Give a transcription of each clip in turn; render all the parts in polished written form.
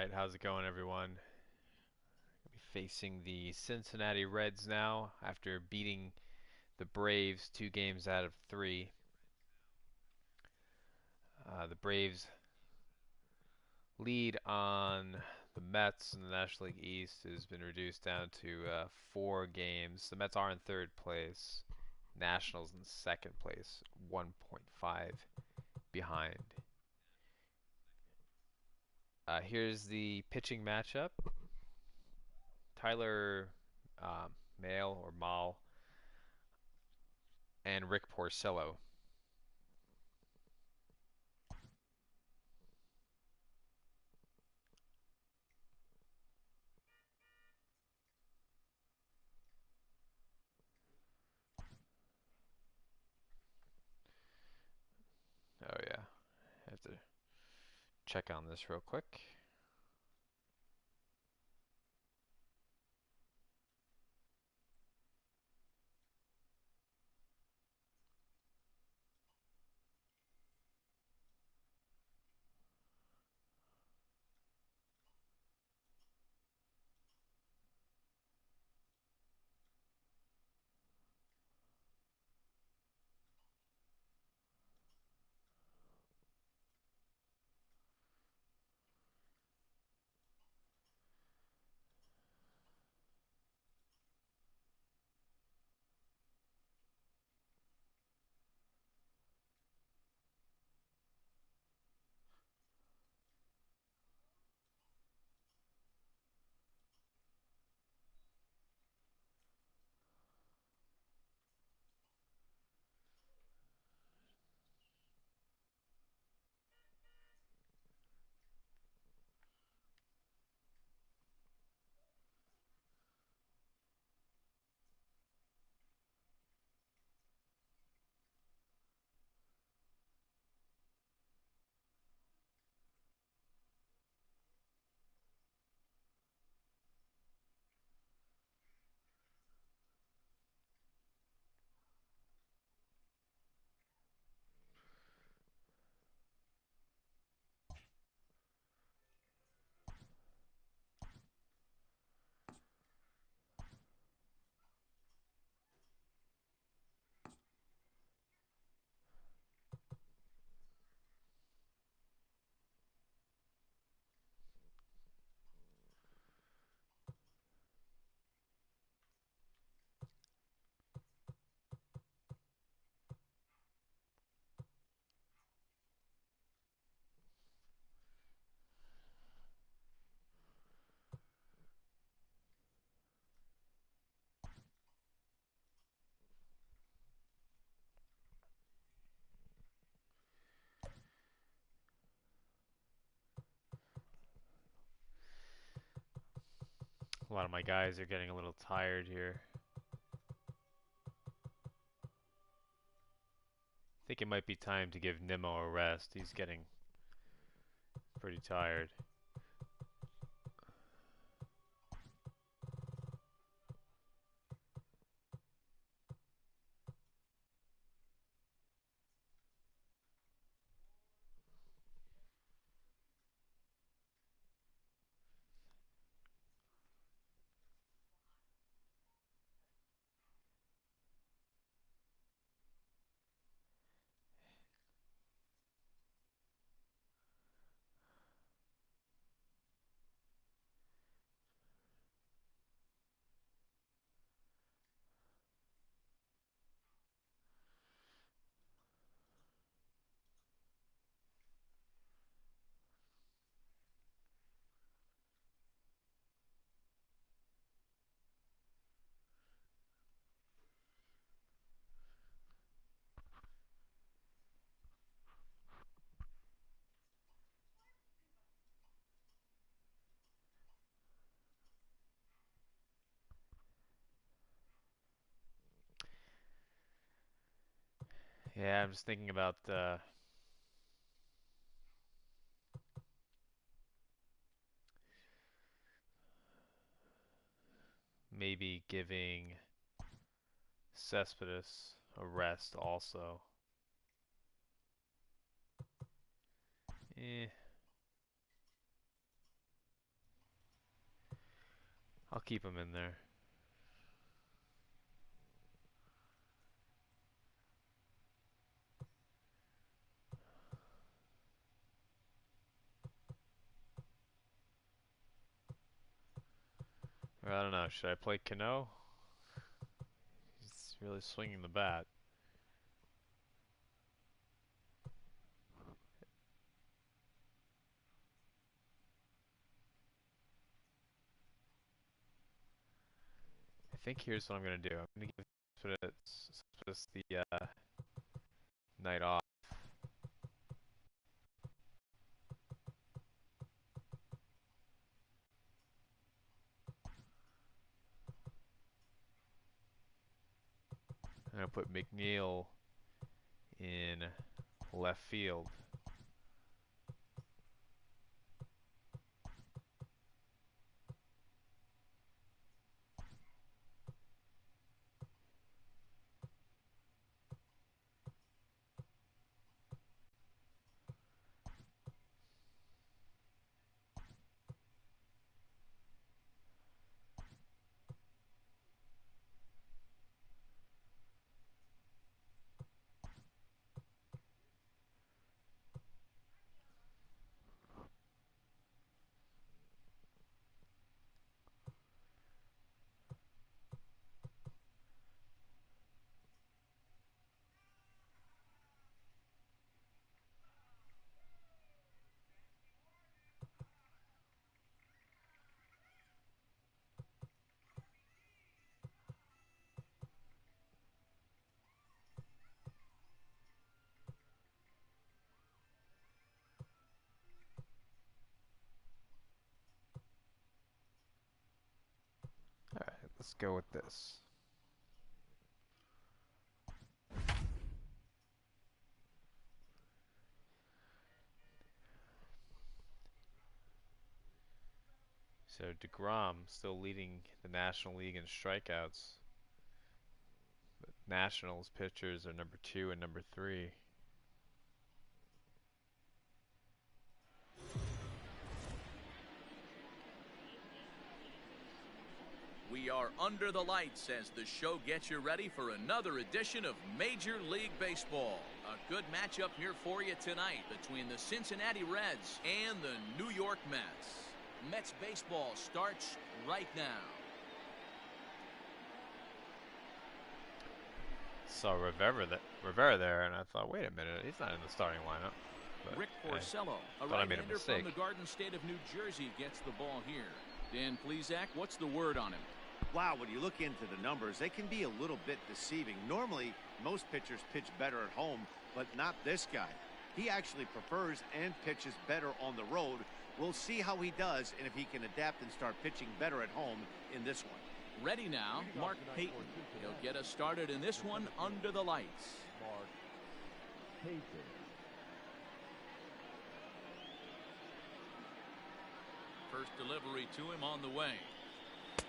Alright, how's it going, everyone? Facing the Cincinnati Reds now after beating the Braves 2 games out of 3. The Braves lead on the Mets in the National League East has been reduced down to 4 games. The Mets are in third place, Nationals in second place, 1.5 behind. Here's the pitching matchup. Tyler Mahle or Mahle and Rick Porcello. Oh yeah, I have to check on this real quick. A lot of my guys are getting a little tired here. I think it might be time to give Nimmo a rest. He's getting pretty tired. Yeah, I'm just thinking about maybe giving Cespedes a rest also. Eh, I'll keep him in there. Or I don't know. Should I play Cano? He's really swinging the bat. I think here's what I'm gonna do. I'm gonna give Cespedes the night off. I'm gonna put McNeil in left field. Alright, let's go with this. So DeGrom still leading the National League in strikeouts. But Nationals pitchers are number 2 and number 3. We are under the lights as the show gets you ready for another edition of Major League Baseball. A good matchup here for you tonight between the Cincinnati Reds and the New York Mets. Mets baseball starts right now. Saw Rivera there, and I thought, wait a minute, he's not in the starting lineup. But, Rick Porcello, a right-hander from the Garden State of New Jersey, gets the ball here. Dan Plesac, what's the word on him? Wow, when you look into the numbers, they can be a little bit deceiving. Normally, most pitchers pitch better at home, but not this guy. He actually prefers and pitches better on the road. We'll see how he does and if he can adapt and start pitching better at home in this one. Ready now, Mark Payton. He'll get us started in this one under the lights. Mark Payton. First delivery to him on the way.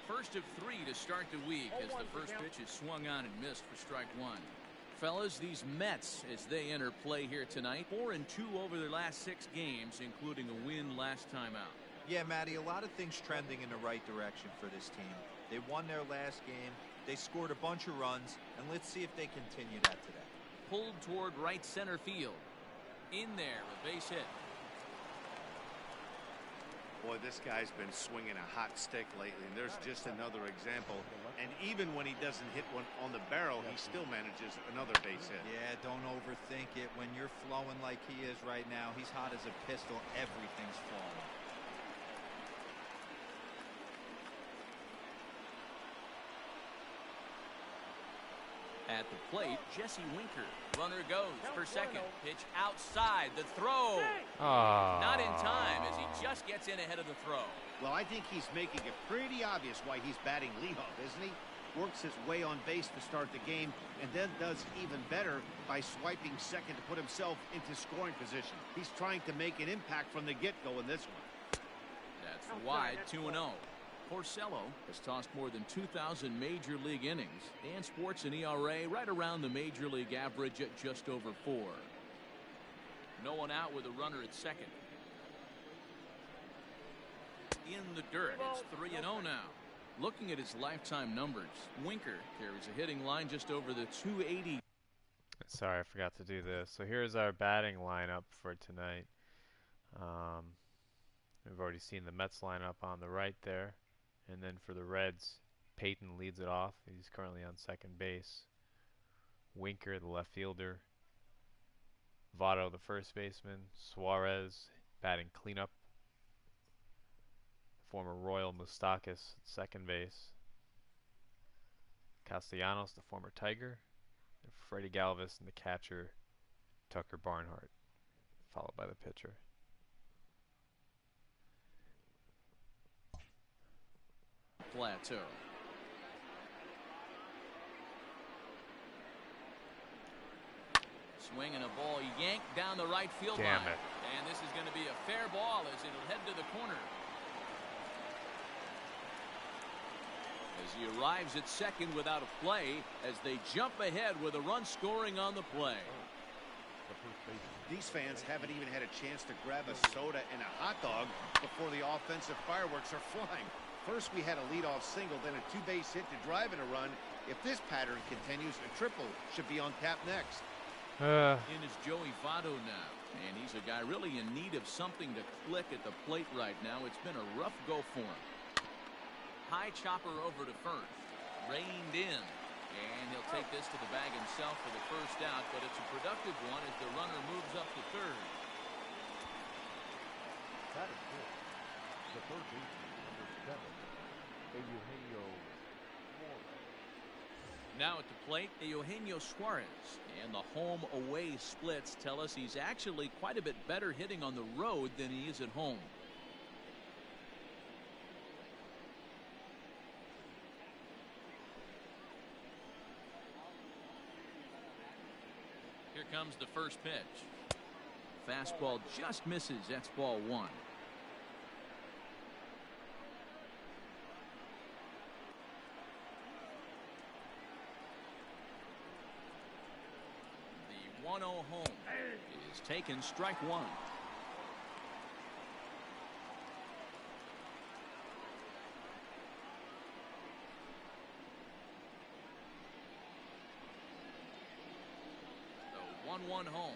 First of 3 to start the week as the first pitch is swung on and missed for strike 1. Fellas, these Mets, as they enter play here tonight, 4-2 over their last 6 games, including a win last time out. Yeah, Matty, a lot of things trending in the right direction for this team. They won their last game, they scored a bunch of runs, and let's see if they continue that today. Pulled toward right center field. In there, a base hit. Boy, this guy's been swinging a hot stick lately, and there's just another example. And even when he doesn't hit one on the barrel, he still manages another base hit. Yeah, don't overthink it. When you're flowing like he is right now, he's hot as a pistol. Everything's flowing. At the plate, Jesse Winker. Runner goes for second. Pitch outside. The throw. Not in time as he just gets in ahead of the throw. Well, I think he's making it pretty obvious why he's batting leadoff, isn't he? Works his way on base to start the game and then does even better by swiping second to put himself into scoring position. He's trying to make an impact from the get-go in this one. That's wide, 2-0. Porcello has tossed more than 2,000 major league innings and sports an ERA right around the major league average at just over 4. No one out with a runner at second. In the dirt, it's 3-0 now. Looking at his lifetime numbers, Winker carries a hitting line just over the 280. Sorry, I forgot to do this. So here's our batting lineup for tonight. We've already seen the Mets lineup on the right there. And then for the Reds, Peyton leads it off. He's currently on second base. Winker, the left fielder. Votto, the first baseman. Suarez, batting cleanup. Former Royal Moustakas, second base. Castellanos, the former Tiger. And Freddie Galvis, and the catcher, Tucker Barnhart, followed by the pitcher. Plateau. Swinging a ball yanked down the right field line. Damn it. And this is going to be a fair ball as it'll head to the corner. As he arrives at second without a play as they jump ahead with a run scoring on the play. These fans haven't even had a chance to grab a soda and a hot dog before the offensive fireworks are flying. First we had a leadoff single, then a two-base hit to drive in a run. If this pattern continues, a triple should be on tap next. In is Joey Votto now, and he's a guy really in need of something to click at the plate right now. It's been a rough go for him. High chopper over to first, reined in, and he'll take this to the bag himself for the first out, but it's a productive one as the runner moves up to third. That is good. The third baseman, number 7, Eugenio Suarez. Now at the plate, Eugenio Suarez, and the home-away splits tell us he's actually quite a bit better hitting on the road than he is at home. Here comes the first pitch. Fastball just misses. That's ball one. The 1-0 home is taken, strike one. The 1-1 home.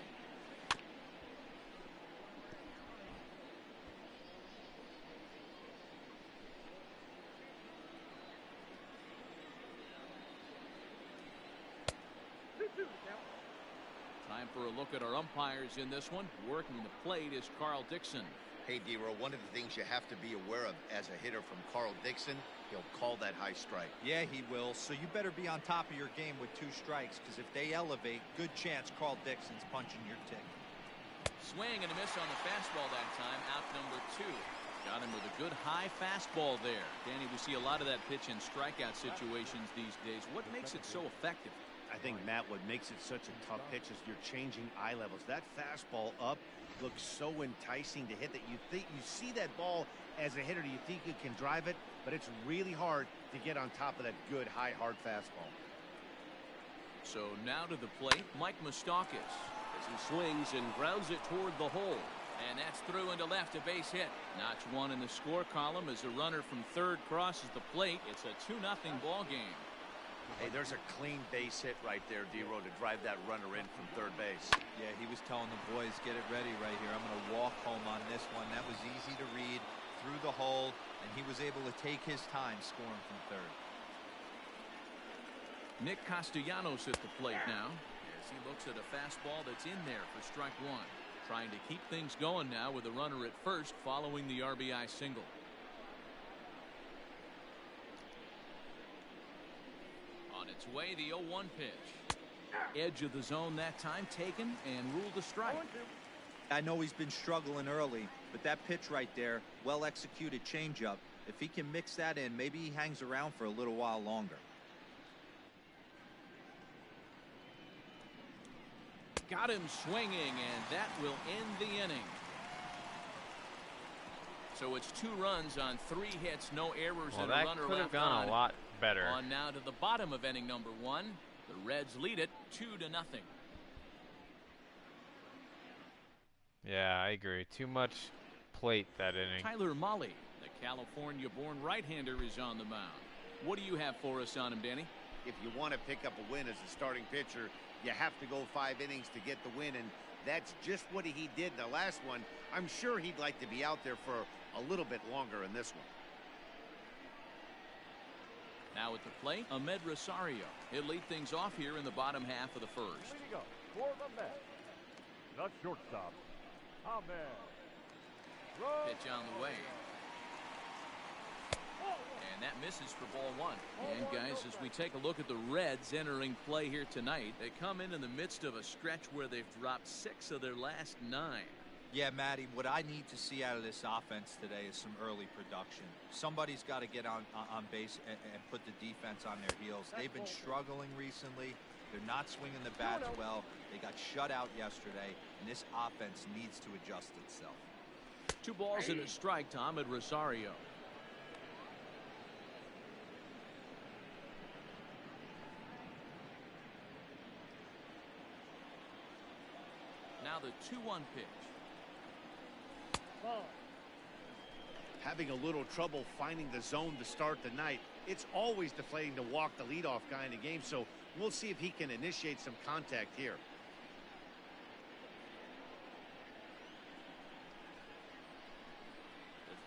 Time for a look at our umpires in this one. Working the plate is Carl Dixon. Hey, D-Row, one of the things you have to be aware of as a hitter from Carl Dixon, he'll call that high strike. Yeah, he will. So you better be on top of your game with 2 strikes, because if they elevate, good chance Carl Dixon's punching your ticket. Swing and a miss on the fastball that time. Out number 2. Got him with a good high fastball there. Danny, we see a lot of that pitch in strikeout situations these days. What makes it so effective? I think, Matt, what makes it such a tough pitch is you're changing eye levels. That fastball up looks so enticing to hit that you see that ball as a hitter, you think you can drive it, but it's really hard to get on top of that good high hard fastball. So now to the plate, Mike Moustakas as he swings and grounds it toward the hole, and that's through into left, a base hit. Notch one in the score column as a runner from third crosses the plate. It's a 2-0 ball game. Hey, there's a clean base hit right there, D-Row, to drive that runner in from third base. Yeah, he was telling the boys, get it ready right here. I'm going to walk home on this one. That was easy to read through the hole, and he was able to take his time scoring from third. Nick Castellanos at the plate now as he looks at a fastball that's in there for strike one. Trying to keep things going now with a runner at first following the RBI single. On its way, the 0-1 pitch. Edge of the zone that time taken and ruled a strike. I know he's been struggling early, but that pitch right there, well executed changeup. If he can mix that in, maybe he hangs around for a little while longer. Got him swinging, and that will end the inning. So it's 2 runs on 3 hits, no errors, and a runner left on. That could have gone a lot better. On now to the bottom of inning number 1. The Reds lead it 2-0. Yeah, I agree. Too much plate that inning. Tyler Mahle, the California-born right-hander, is on the mound. What do you have for us on him, Danny? If you want to pick up a win as a starting pitcher, you have to go 5 innings to get the win, and that's just what he did in the last one. I'm sure he'd like to be out there for a little bit longer in this one. Now at the plate, Ahmed Rosario. He'll lead things off here in the bottom half of the first. Leading up for the Mets, the shortstop, Ahmed. Pitch on the way. And that misses for ball one. And guys, as we take a look at the Reds entering play here tonight, they come in the midst of a stretch where they've dropped 6 of their last 9. Yeah, Matty, what I need to see out of this offense today is some early production. Somebody's got to get on base and put the defense on their heels. They've been struggling recently. They're not swinging the bats well. They got shut out yesterday, and this offense needs to adjust itself. 2 balls and a strike to Ahmed Rosario. Now the 2-1 pitch. Having a little trouble finding the zone to start the night. It's always deflating to walk the leadoff guy in the game, so we'll see if he can initiate some contact here.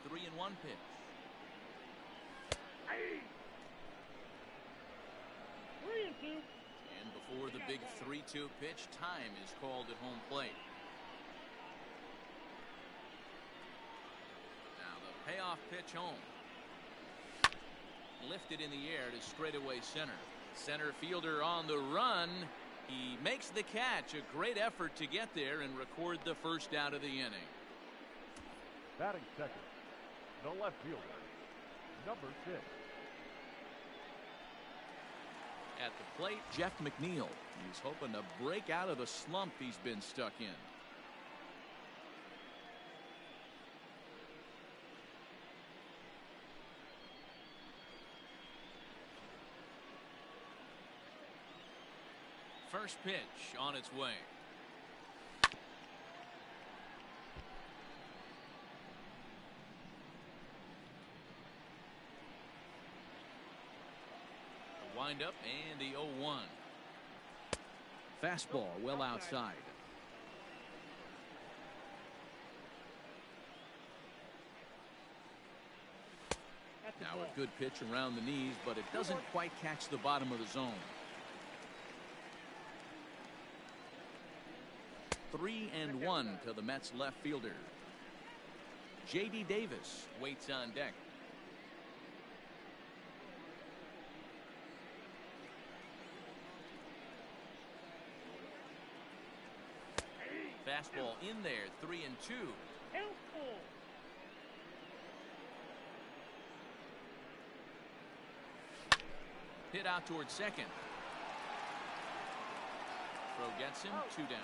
The 3-1 pitch. And before the big 3-2 pitch, time is called at home plate. Now the payoff pitch home. Lifted in the air to straightaway center. Center fielder on the run. He makes the catch. A great effort to get there and record the first out of the inning. Batting second, the left fielder, number 6. At the plate, Jeff McNeil. He's hoping to break out of the slump he's been stuck in. First pitch on its way. The windup and the 0-1. Fastball well outside. Now a good pitch around the knees, but it doesn't quite catch the bottom of the zone. 3-1 to the Mets left fielder. J.D. Davis waits on deck. Fastball in there, 3-2. Hit out towards second. Throw gets him, 2 down.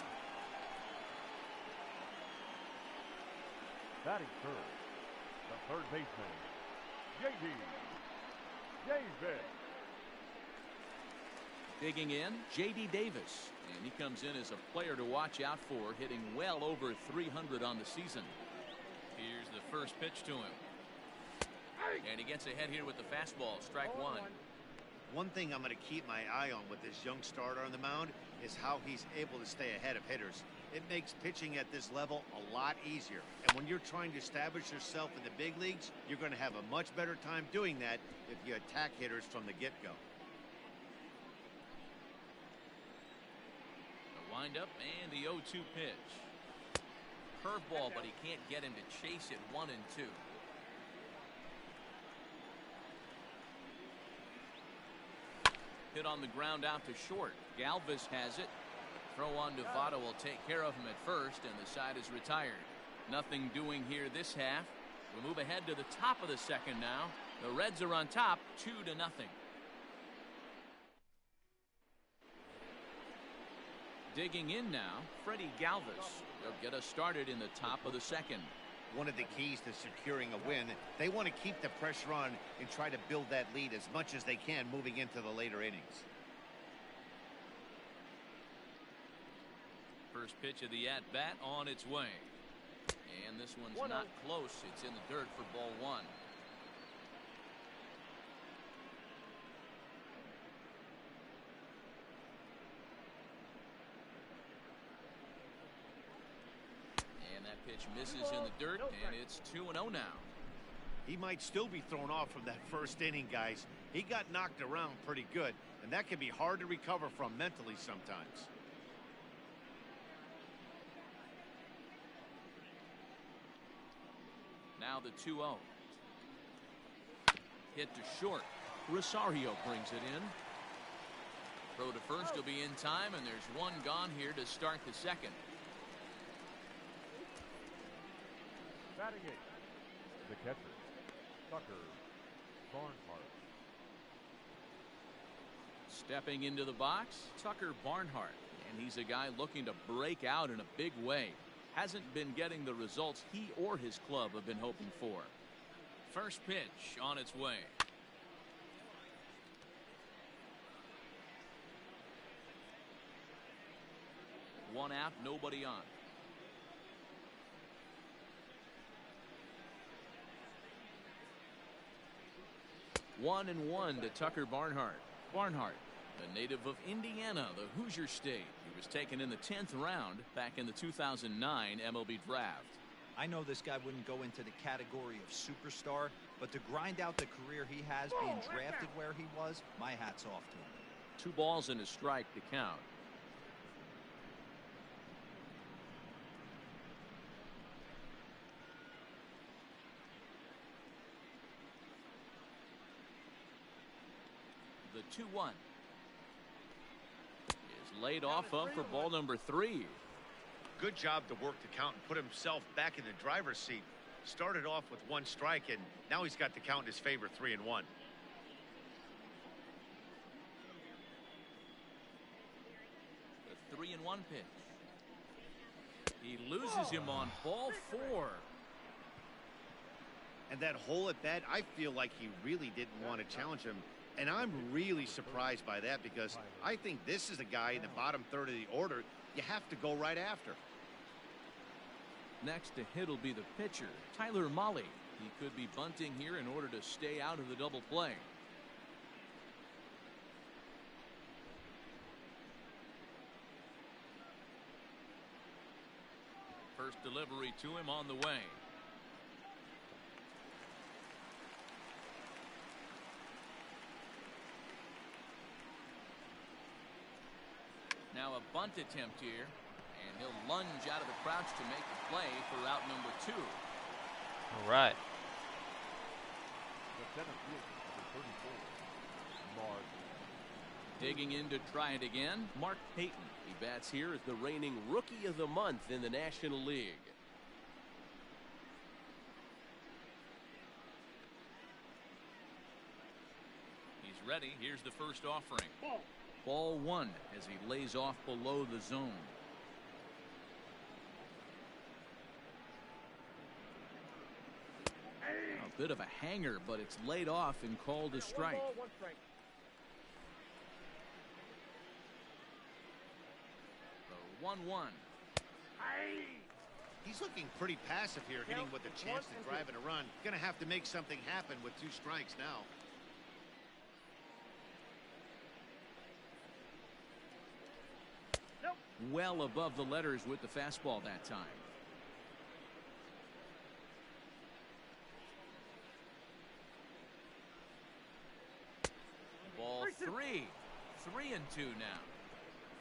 Batting third, the third baseman, J.D. Davis. Digging in, J.D. Davis. And he comes in as a player to watch out for, hitting well over 300 on the season. Here's the first pitch to him. And he gets ahead here with the fastball, strike 1. One thing I'm going to keep my eye on with this young starter on the mound is how he's able to stay ahead of hitters. It makes pitching at this level a lot easier. And when you're trying to establish yourself in the big leagues, you're going to have a much better time doing that if you attack hitters from the get-go. The windup and the 0-2 pitch. Curveball, but he can't get him to chase it. 1-2. Hit on the ground out to short. Galvis has it. Throw on Nevada will take care of him at first, and the side is retired. Nothing doing here this half. We'll move ahead to the top of the second now. The Reds are on top, 2-0. Digging in now, Freddie Galvis. They'll get us started in the top of the second. One of the keys to securing a win, they want to keep the pressure on and try to build that lead as much as they can moving into the later innings. First pitch of the at-bat on its way. And this one's not close. It's in the dirt for ball 1. Pitch misses in the dirt, and it's 2-0 now. He might still be thrown off from that first inning, guys. He got knocked around pretty good, and that can be hard to recover from mentally sometimes. Now the 2-0. Hit to short. Rosario brings it in. Throw to first will be in time, and there's one gone here to start the second. Batting eight, the catcher, Tucker Barnhart. Stepping into the box, Tucker Barnhart. And he's a guy looking to break out in a big way. Hasn't been getting the results he or his club have been hoping for. First pitch on its way. One out, nobody on. One and one to Tucker Barnhart. Barnhart, a native of Indiana, the Hoosier State. He was taken in the 10th round back in the 2009 MLB draft. I know this guy wouldn't go into the category of superstar, but to grind out the career he has being drafted where he was, my hat's off to him. 2 balls and a strike to count. The 2-1 is laid off up for ball number 3. Good job to work the count and put himself back in the driver's seat. Started off with 1 strike, and now he's got the count in his favor, 3-1. The 3-1 pitch. He loses him on ball 4. And that hole at bat, I feel like he really didn't want to challenge him. And I'm really surprised by that, because I think this is a guy in the bottom third of the order you have to go right after. Next to hit will be the pitcher, Tyler Mahle. He could be bunting here in order to stay out of the double play. First delivery to him on the way. Now a bunt attempt here, and he'll lunge out of the crouch to make the play for out number 2. All right. The center fielder, number 34, Mark. Digging in to try it again, Mark Payton. He bats here as the reigning Rookie of the Month in the National League. He's ready. Here's the first offering. Ball 1 as he lays off below the zone. A bit of a hanger, but it's laid off and called a strike. The 1-1. He's looking pretty passive here, hitting with a chance to drive in a run. Gonna have to make something happen with 2 strikes now. Well above the letters with the fastball that time. Ball 3. 3-2 now.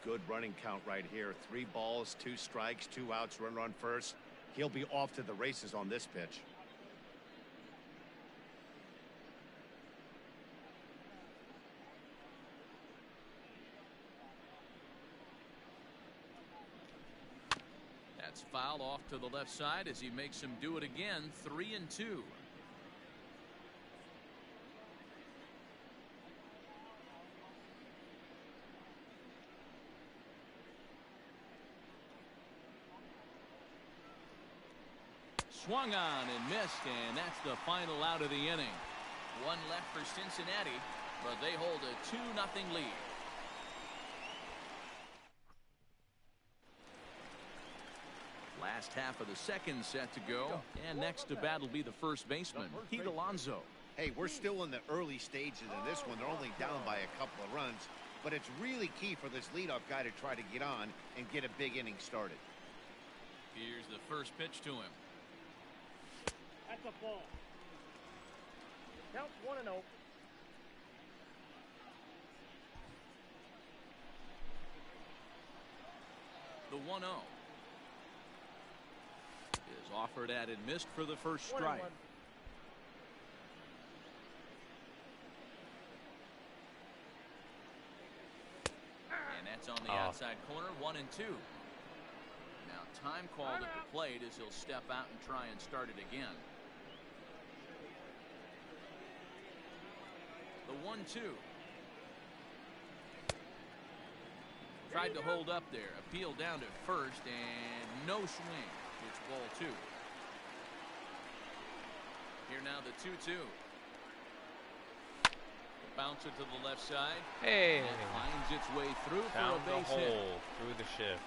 Good running count right here. 3 balls, 2 strikes, 2 outs, runner on first. He'll be off to the races on this pitch. That's foul off to the left side as he makes him do it again. 3-2. Swung on and missed, and that's the final out of the inning. 1 left for Cincinnati, but they hold a 2-0 lead. Last half of the second set to go, and next to bat will be the first baseman, Pete Alonso. Hey, we're still in the early stages of this one. They're only down by a couple of runs, but it's really key for this leadoff guy to try to get on and get a big inning started. Here's the first pitch to him. That's a ball. Count 1-0. The 1-0 is offered at and missed for the first strike. And that's on the outside corner, 1-2. Now time called at the plate as he'll step out and try and start it again. The 1-2. Tried to hold up there. Appeal down to first and no swing. It's ball 2. Here now the 2-2. Bounce it to the left side. Hey! And it finds its way through Found for a the base hit. hole through the shift.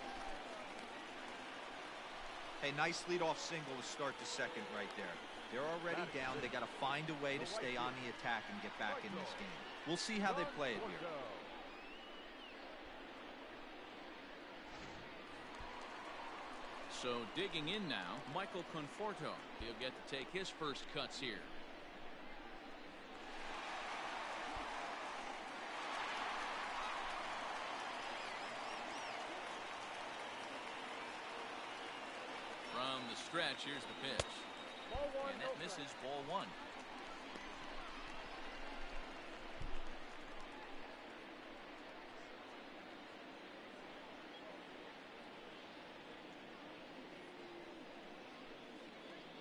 Hey, nice leadoff single to start the second right there. They're already down. They got to find a way to stay on the attack and get back in this game. We'll see how they play it here. So digging in now, Michael Conforto. He'll get to take his first cuts here. From the stretch, here's the pitch. And that misses, ball 1.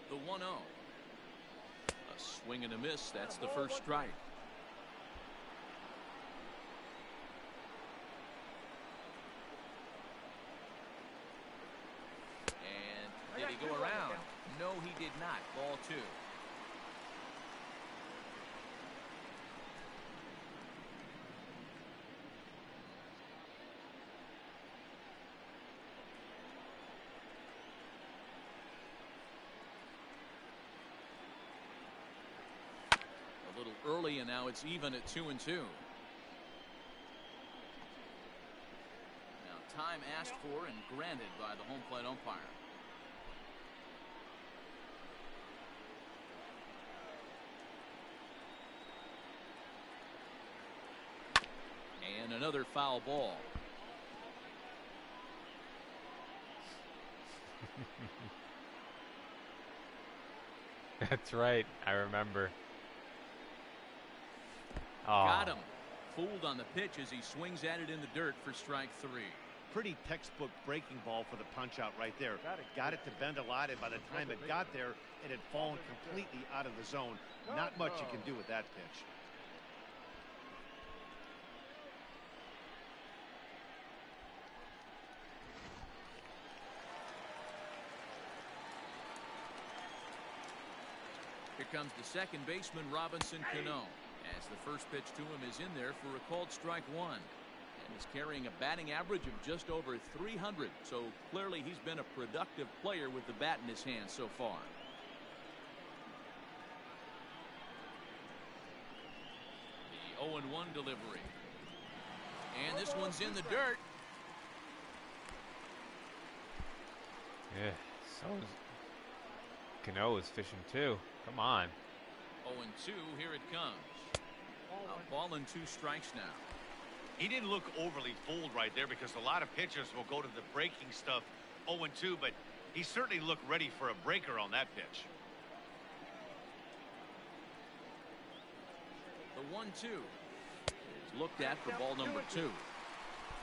The 1-0. A swing and a miss. That's the first strike. And did he go around? No, he did not. Ball 2. A little early, and now it's even at 2-2. Now time asked for and granted by the home plate umpire. And another foul ball. That's right. I remember. Got him. Fooled on the pitch as he swings at it in the dirt for strike 3. Pretty textbook breaking ball for the punch out right there. Got it to bend a lot, and by the time it got there, it had fallen completely out of the zone. Not much you can do with that pitch. Here comes the second baseman, Robinson Cano, as the first pitch to him is in there for a called strike 1. And he's carrying a batting average of just over 300, so clearly he's been a productive player with the bat in his hand so far. The 0-1 delivery. And this one's in the dirt. Yeah, so is Cano is fishing too. Come on. 0-2, here it comes. A ball and 2 strikes now. He didn't look overly fooled right there because a lot of pitchers will go to the breaking stuff 0-2, but he certainly looked ready for a breaker on that pitch. The 1-2 is looked at for ball number 2.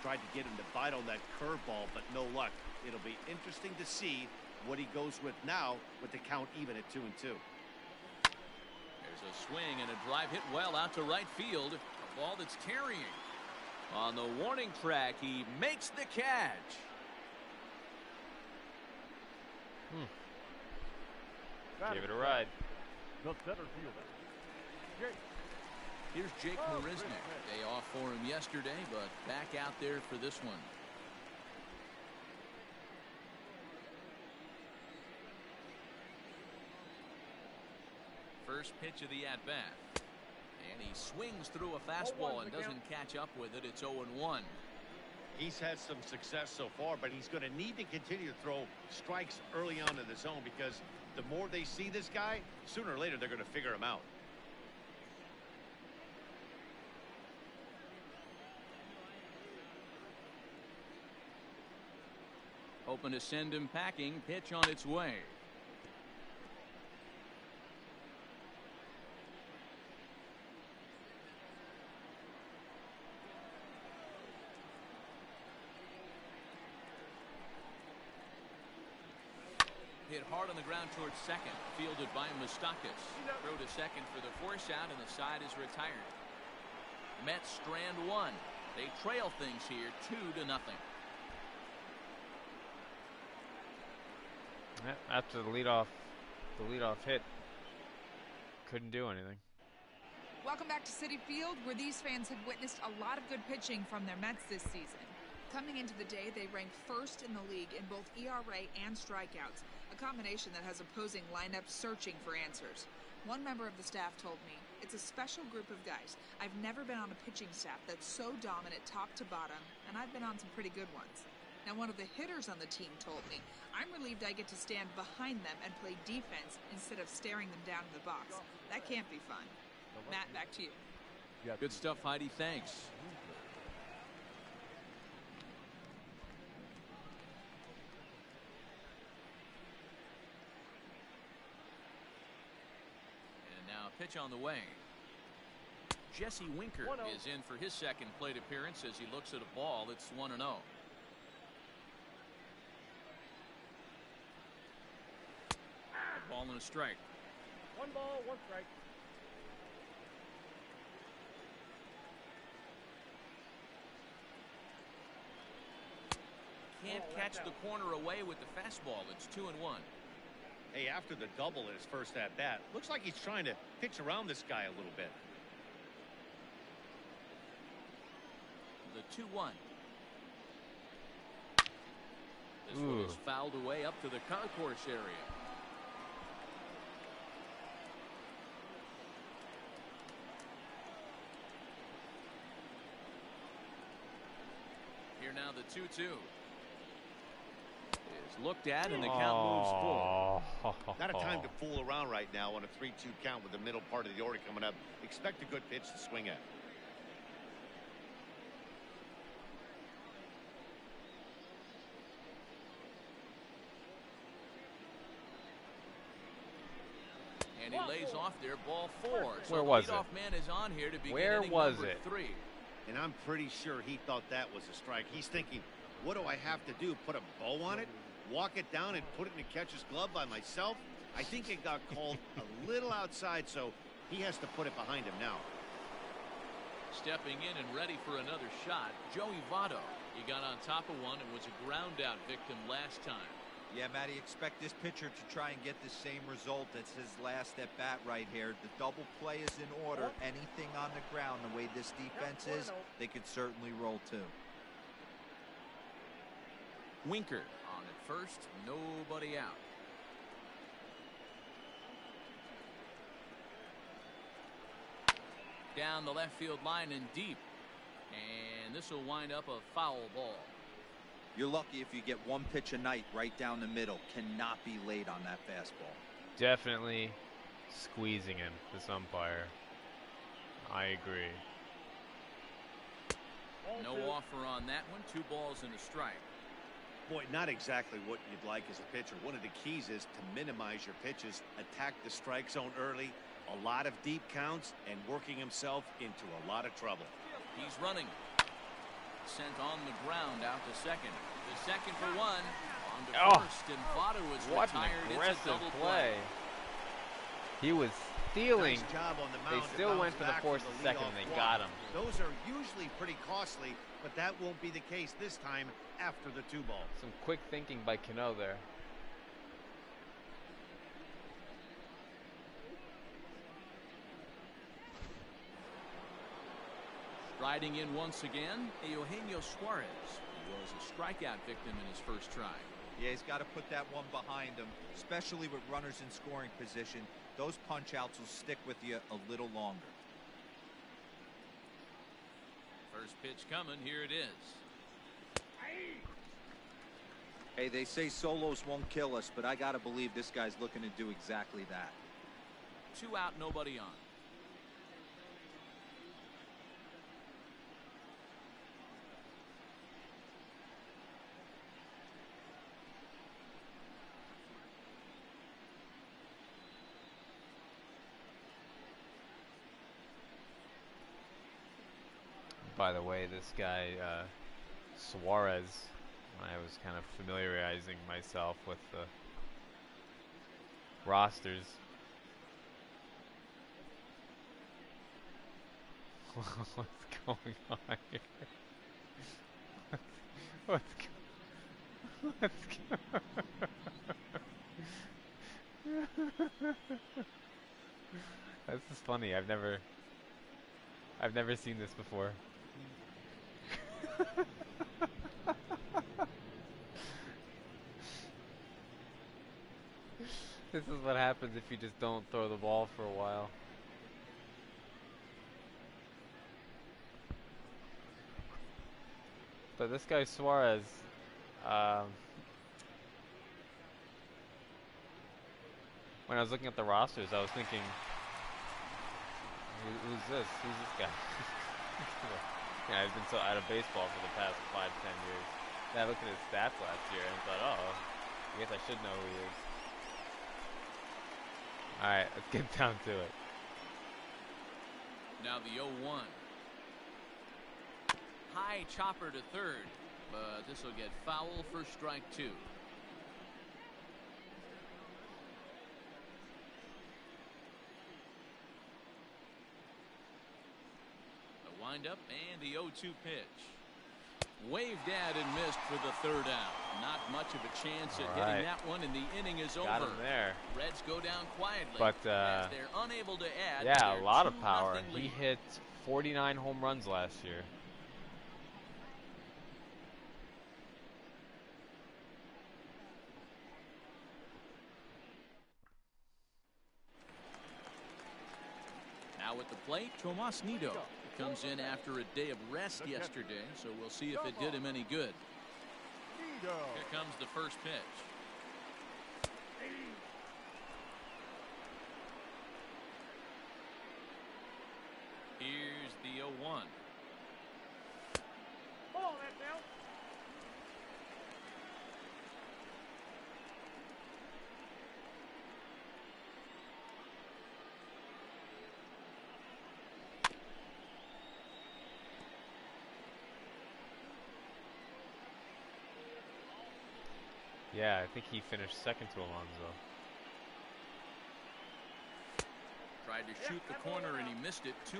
Tried to get him to bite on that curveball, but no luck. It'll be interesting to see what he goes with now with the count even at 2-2. There's a swing and a drive hit well out to right field. A ball that's carrying. On the warning track, he makes the catch. Give it a ride. The center fielder, Jake. Here's Jake Marisnik. Day off for him yesterday, but back out there for this one. First pitch of the at-bat. And he swings through a fastball and doesn't catch up with it. It's 0-1. He's had some success so far, but he's going to need to continue to throw strikes early on in the zone because the more they see this guy, sooner or later they're going to figure him out. Hoping to send him packing. Pitch on its way. Hit hard on the ground towards second. Fielded by Moustakas. Throw to second for the force out, and the side is retired. Mets strand one. They trail things here 2-0. After the leadoff hit, couldn't do anything. Welcome back to Citi Field, where these fans have witnessed a lot of good pitching from their Mets this season. Coming into the day, they ranked first in the league in both ERA and strikeouts, a combination that has opposing lineups searching for answers. One member of the staff told me, "It's a special group of guys. I've never been on a pitching staff that's so dominant top to bottom, and I've been on some pretty good ones." Now, one of the hitters on the team told me, "I'm relieved I get to stand behind them and play defense instead of staring them down in the box. That can't be fun." Matt, back to you. Good stuff, Heidi. Thanks. And now pitch on the way. Jesse Winker is in for his second plate appearance as he looks at a ball. It's 1-0. Ball and a strike. 1 ball, 1 strike. Can't catch the corner away with the fastball. It's 2-1. Hey, after the double in his first at bat, looks like he's trying to pitch around this guy a little bit. The 2-1. This one is fouled away up to the concourse area. Here now the 2-2. Is looked at and the count moves forward. Not a time to fool around right now on a 3-2 count with the middle part of the order coming up. Expect a good pitch to swing at. And he lays off there, ball 4. So Where was the leadoff man is on here to begin Where inning was number it? 3. And I'm pretty sure he thought that was a strike. He's thinking, what do I have to do? Put a bow on it? Walk it down and put it in the catcher's glove by myself? I think it got called a little outside, so he has to put it behind him now. Stepping in and ready for another shot, Joey Votto. He got on top of one and was a ground out victim last time. Yeah, Matty, expect this pitcher to try and get the same result as his last at bat right here. The double play is in order. Anything on the ground, the way this defense is, they could certainly roll too. Winker on at first, nobody out. Down the left field line and deep. And this will wind up a foul ball. You're lucky if you get one pitch a night right down the middle. Cannot be late on that fastball. Definitely squeezing him, this umpire. I agree. No offer on that one. 2 balls and a strike. Boy, not exactly what you'd like as a pitcher. One of the keys is to minimize your pitches, attack the strike zone early, a lot of deep counts, and working himself into a lot of trouble. He's running. Sent on the ground out to second. The second for 1. On to first, and Votto is What retired. an It's a aggressive double play. He was stealing. Nice job on the They mound to still bounce went for the back force from to the second, leadoff and they walk. got him. Those are usually pretty costly, but that won't be the case this time after the 2 ball. Some quick thinking by Cano there. Riding in once again, Eugenio Suarez. He was a strikeout victim in his first try. Yeah, he's got to put that one behind him, especially with runners in scoring position. Those punch outs will stick with you a little longer. First pitch coming. Here it is. Hey, they say solos won't kill us, but I got to believe this guy's looking to do exactly that. 2 out, nobody on. By the way, this guy, Suarez, I was kind of familiarizing myself with the rosters. What's going on here? What's This is funny. I've never seen this before. This is what happens if you just don't throw the ball for a while. But this guy Suarez, when I was looking at the rosters, I was thinking, who's this? Who's this guy? Yeah, I've been so out of baseball for the past 5-10 years. Then I looked at his stats last year and thought, oh, I guess I should know who he is. Alright, let's get down to it. Now the 0-1. High chopper to third, but this will get foul for strike 2. The windup and the 0-2 pitch. Waved at and missed for the third out. Not much of a chance at hitting that one, and the inning is over. Got him there. Reds go down quietly, but as they're unable to add. Yeah, a lot of power. He hit 49 home runs last year. Now at the plate, Tomas Nido comes in after a day of rest yesterday, so we'll see if it did him any good. Here comes the first pitch. Here's the 0-1. Ball that now. Yeah, I think he finished second to Alonso. Tried to shoot the corner and he missed it. 2-2.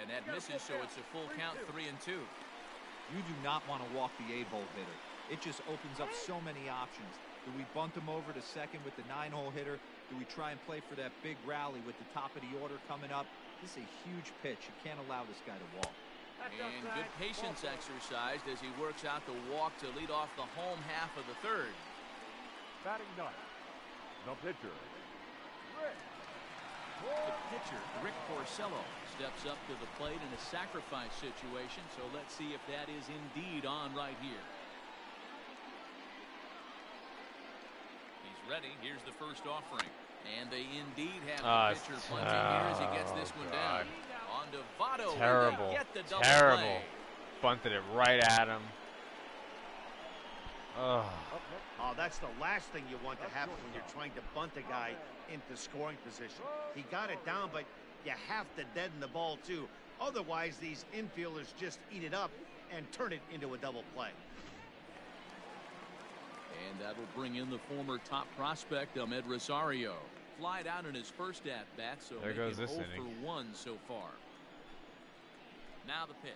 And that misses, so it's a full count. 3-2. You do not want to walk the 8-hole hitter. It just opens up so many options. Do we bunt him over to second with the 9-hole hitter? Do we try and play for that big rally with the top of the order coming up? This is a huge pitch. You can't allow this guy to walk. And good patience exercised as he works out the walk to lead off the home half of the third. Batting ninth, the pitcher. The pitcher, Rick Porcello, steps up to the plate in a sacrifice situation, so let's see if that is indeed on right here. He's ready. Here's the first offering. And they indeed have the pitcher plunging here as he gets this one down. On to Votto. Terrible. Get the double Terrible. play. Bunted it right at him. Oh, that's the last thing you want to happen when you're trying to bunt a guy into scoring position. He got it down, but you have to deaden the ball too. Otherwise, these infielders just eat it up and turn it into a double play. And that'll bring in the former top prospect, Ahmed Rosario. Flied out in his first at-bat, so there goes this 0 inning. for 1 so far. Now the pitch.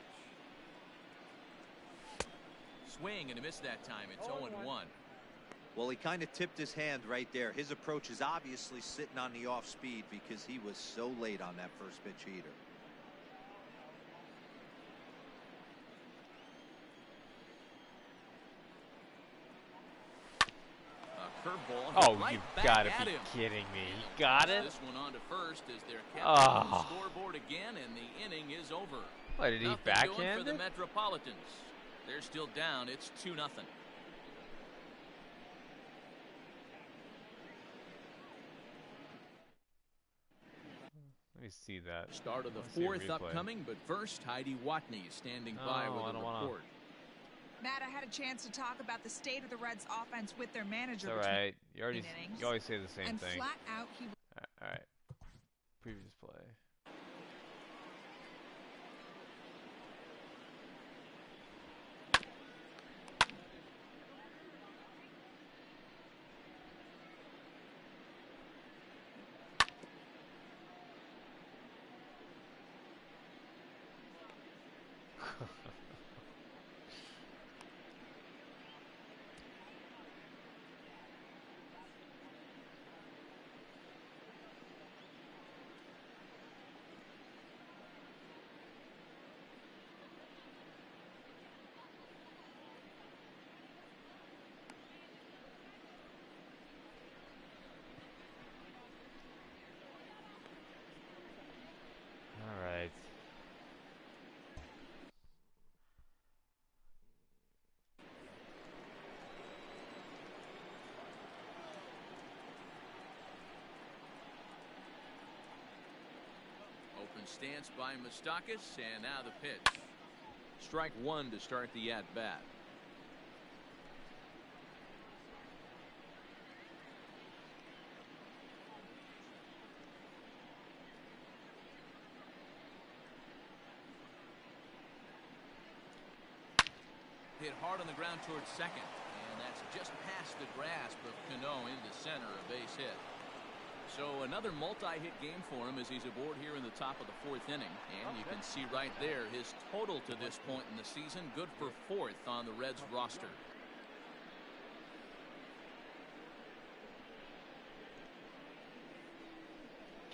Swing and a miss that time. It's 0-1. Well, he kind of tipped his hand right there. His approach is obviously sitting on the off speed because he was so late on that first pitch heater. curveball. Oh, Right you've back got to at be him. kidding me. And He got it? this one on to first as they're kept on the scoreboard again, and the inning is over. What, did he Nothing backhand doing for the it? Metropolitans. They're still down. It's 2-0. Let me see that. Start of the Let's see a fourth replay. upcoming, but first, Heidi Watney standing by with a report. Matt, I had a chance to talk about the state of the Reds' offense with their manager. It's all right. You always say the same and thing. Flat out, he. All right. Previous play. All right. Open stance by Moustakas, and now the pitch. Strike one to start the at-bat. Hit hard on the ground towards second, and that's just past the grasp of Cano into center, a base hit. So another multi-hit game for him as he's aboard here in the top of the fourth inning. And you can see right there his total to this point in the season, good for fourth on the Reds roster.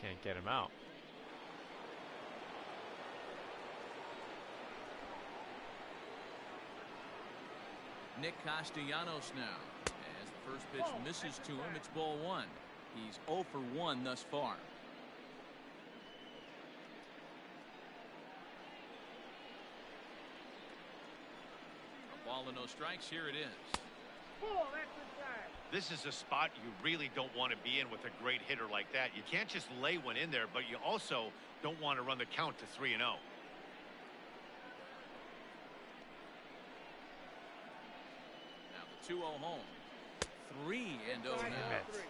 Can't get him out. Nick Castellanos now. As the first pitch misses to him, it's ball one. He's 0 for 1 thus far. A ball and no strikes. Here it is. This is a spot you really don't want to be in with a great hitter like that. You can't just lay one in there, but you also don't want to run the count to 3-0. Now the 2-0 home. 3-0 now.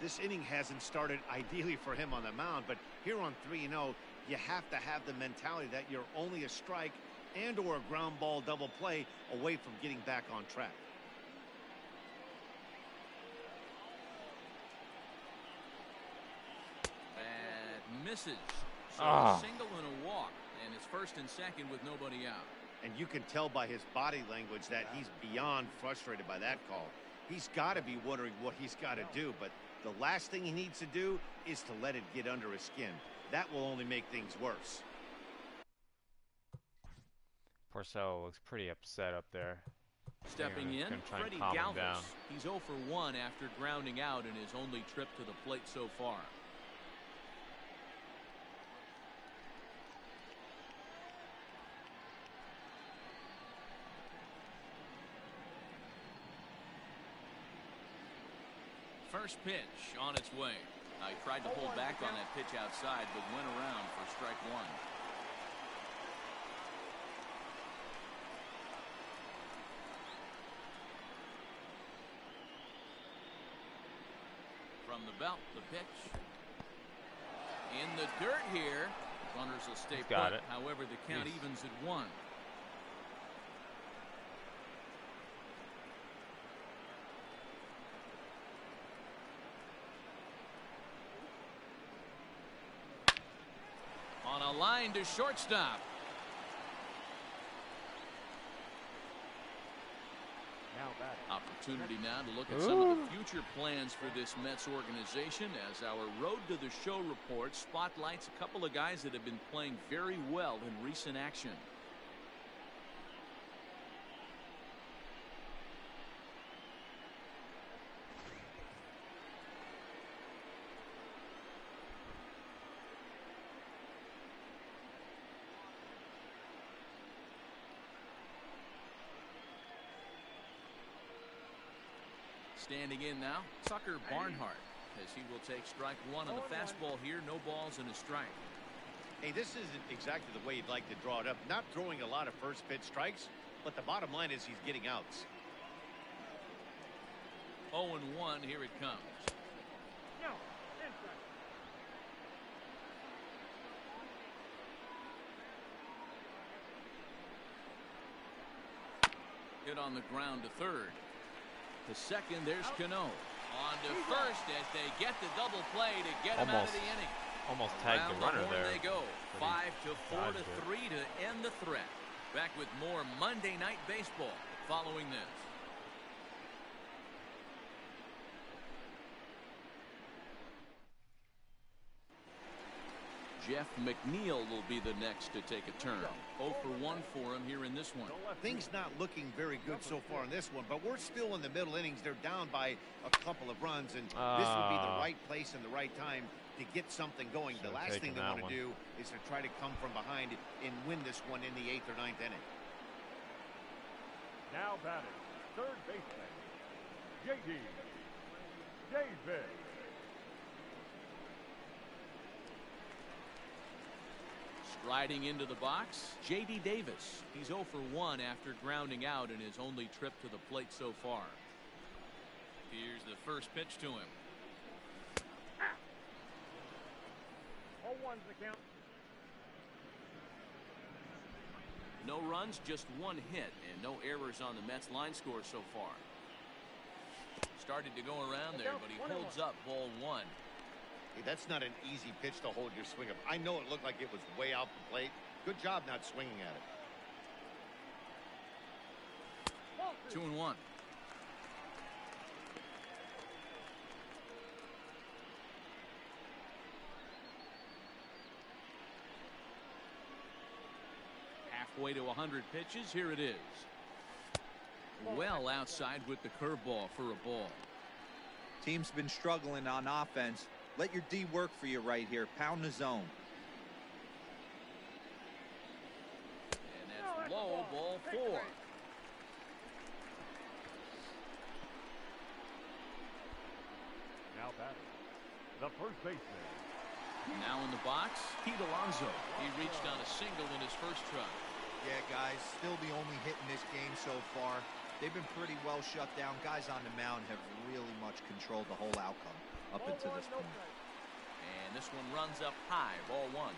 This inning hasn't started ideally for him on the mound, but here on 3-0, you have to have the mentality that you're only a strike and or a ground ball double play away from getting back on track. That misses. So a single and a walk, and it's first and second with nobody out. And you can tell by his body language that he's beyond frustrated by that call. He's got to be wondering what he's got to do, but the last thing he needs to do is to let it get under his skin. That will only make things worse. Porcello looks pretty upset up there. Stepping in, Freddie Galvis. He's 0 for 1 after grounding out in his only trip to the plate so far. First pitch on its way. He tried to hold back on that pitch outside, but went around for strike one. From the belt, the pitch. In the dirt here. Runners will stay put. However, the count evens at 1. On a line to shortstop. Opportunity now to look at some of the future plans for this Mets organization as our Road to the Show report spotlights a couple of guys that have been playing very well in recent action. Standing in now, Tucker Barnhart, as he will take strike one on the fastball here. No balls and a strike. Hey, this isn't exactly the way you'd like to draw it up. Not throwing a lot of first pitch strikes, but the bottom line is he's getting outs. 0-1, here it comes. No, inside. Hit on the ground to third. To second, there's Cano. On to first as they get the double play to get him out of the inning. Almost tagged the runner there. They go. 5-4 to 3 to end the threat. Back with more Monday Night Baseball following this. Jeff McNeil will be the next to take a turn. 0 for 1 for him here in this one. Things not looking very good so far in this one, but we're still in the middle innings. They're down by a couple of runs, and this would be the right place and the right time to get something going. The last thing they want to do is to try to come from behind and win this one in the 8th or 9th inning. Now batting, third baseman, J.D. Davis. Striding into the box, J.D. Davis. He's 0 for 1 after grounding out in his only trip to the plate so far. Here's the first pitch to him. 0-1's the count. No runs, just one hit, and no errors on the Mets line score so far. Started to go around there, but he holds up ball 1. Hey, that's not an easy pitch to hold your swing of. I know it looked like it was way out the plate. Good job not swinging at it. 2-1. Halfway to 100 pitches. Here it is. Well outside with the curveball for a ball. Team's been struggling on offense. Let your D work for you right here. Pound the zone. And that's low, ball 4. Now batting, the first baseman. Now in the box, Pete Alonso. He reached on a single in his first try. Yeah, guys, still the only hit in this game so far. They've been pretty well shut down. Guys on the mound have really much controlled the whole outcome up until this point. And this one runs up high, ball 1.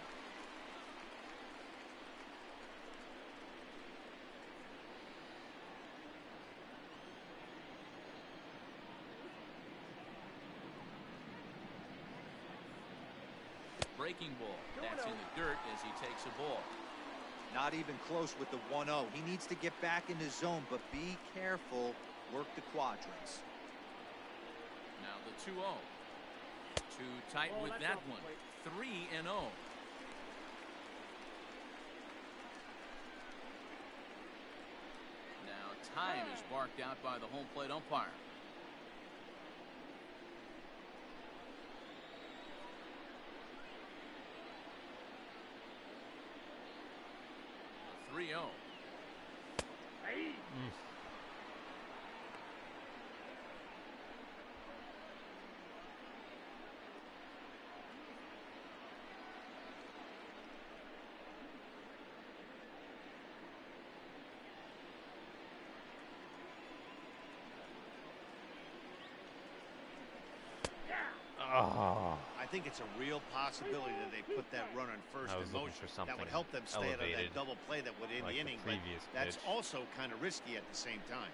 Breaking ball. That's in the dirt as he takes a ball. Not even close with the 1-0. He needs to get back in the zone, but be careful. Work the quadrants. Now the 2-0. Too tight with that one. 3-0. Now time is barked out by the home plate umpire. The 3-0. I think it's a real possibility that they put that run on first in motion. That would help them stay out of that double play that would end the inning. But that's also kind of risky at the same time.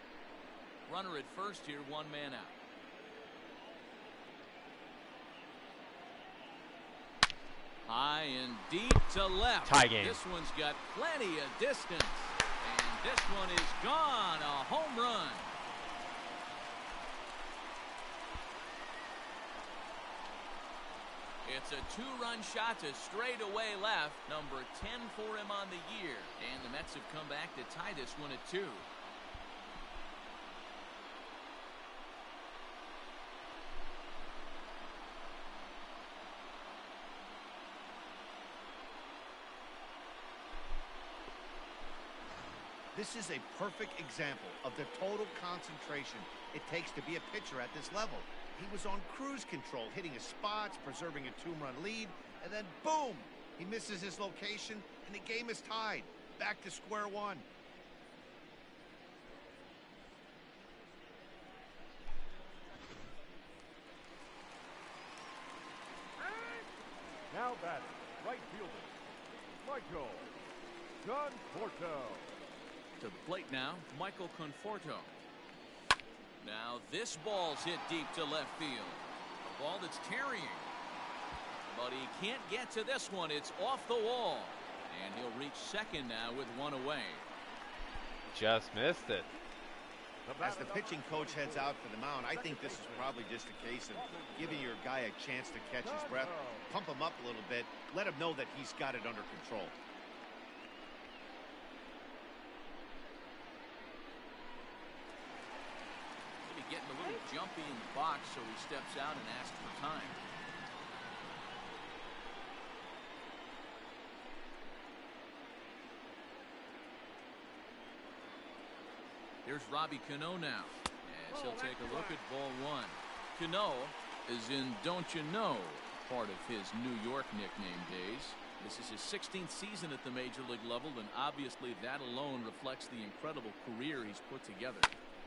Runner at first here, 1 man out. High and deep to left. Tie game. This one's got plenty of distance. And this one is gone. A home run. It's a 2-run shot to straightaway left. Number 10 for him on the year. And the Mets have come back to tie this one at 2. This is a perfect example of the total concentration it takes to be a pitcher at this level. He was on cruise control, hitting his spots, preserving a 2-run lead, and then boom! He misses his location, and the game is tied. Back to square one. Now batting, right fielder, Michael Conforto. To the plate now, Michael Conforto. Now this ball's hit deep to left field. A ball that's carrying. But he can't get to this one. It's off the wall. And he'll reach second now with one away. Just missed it. As the pitching coach heads out for the mound, I think this is probably just a case of giving your guy a chance to catch his breath, pump him up a little bit, let him know that he's got it under control. Maybe getting a little jumpy in the box, so he steps out and asks for time. Here's Robbie Cano now, as he'll take a look at ball one. Cano is in Don't You Know, part of his New York nickname days. This is his 16th season at the major league level, and obviously that alone reflects the incredible career he's put together.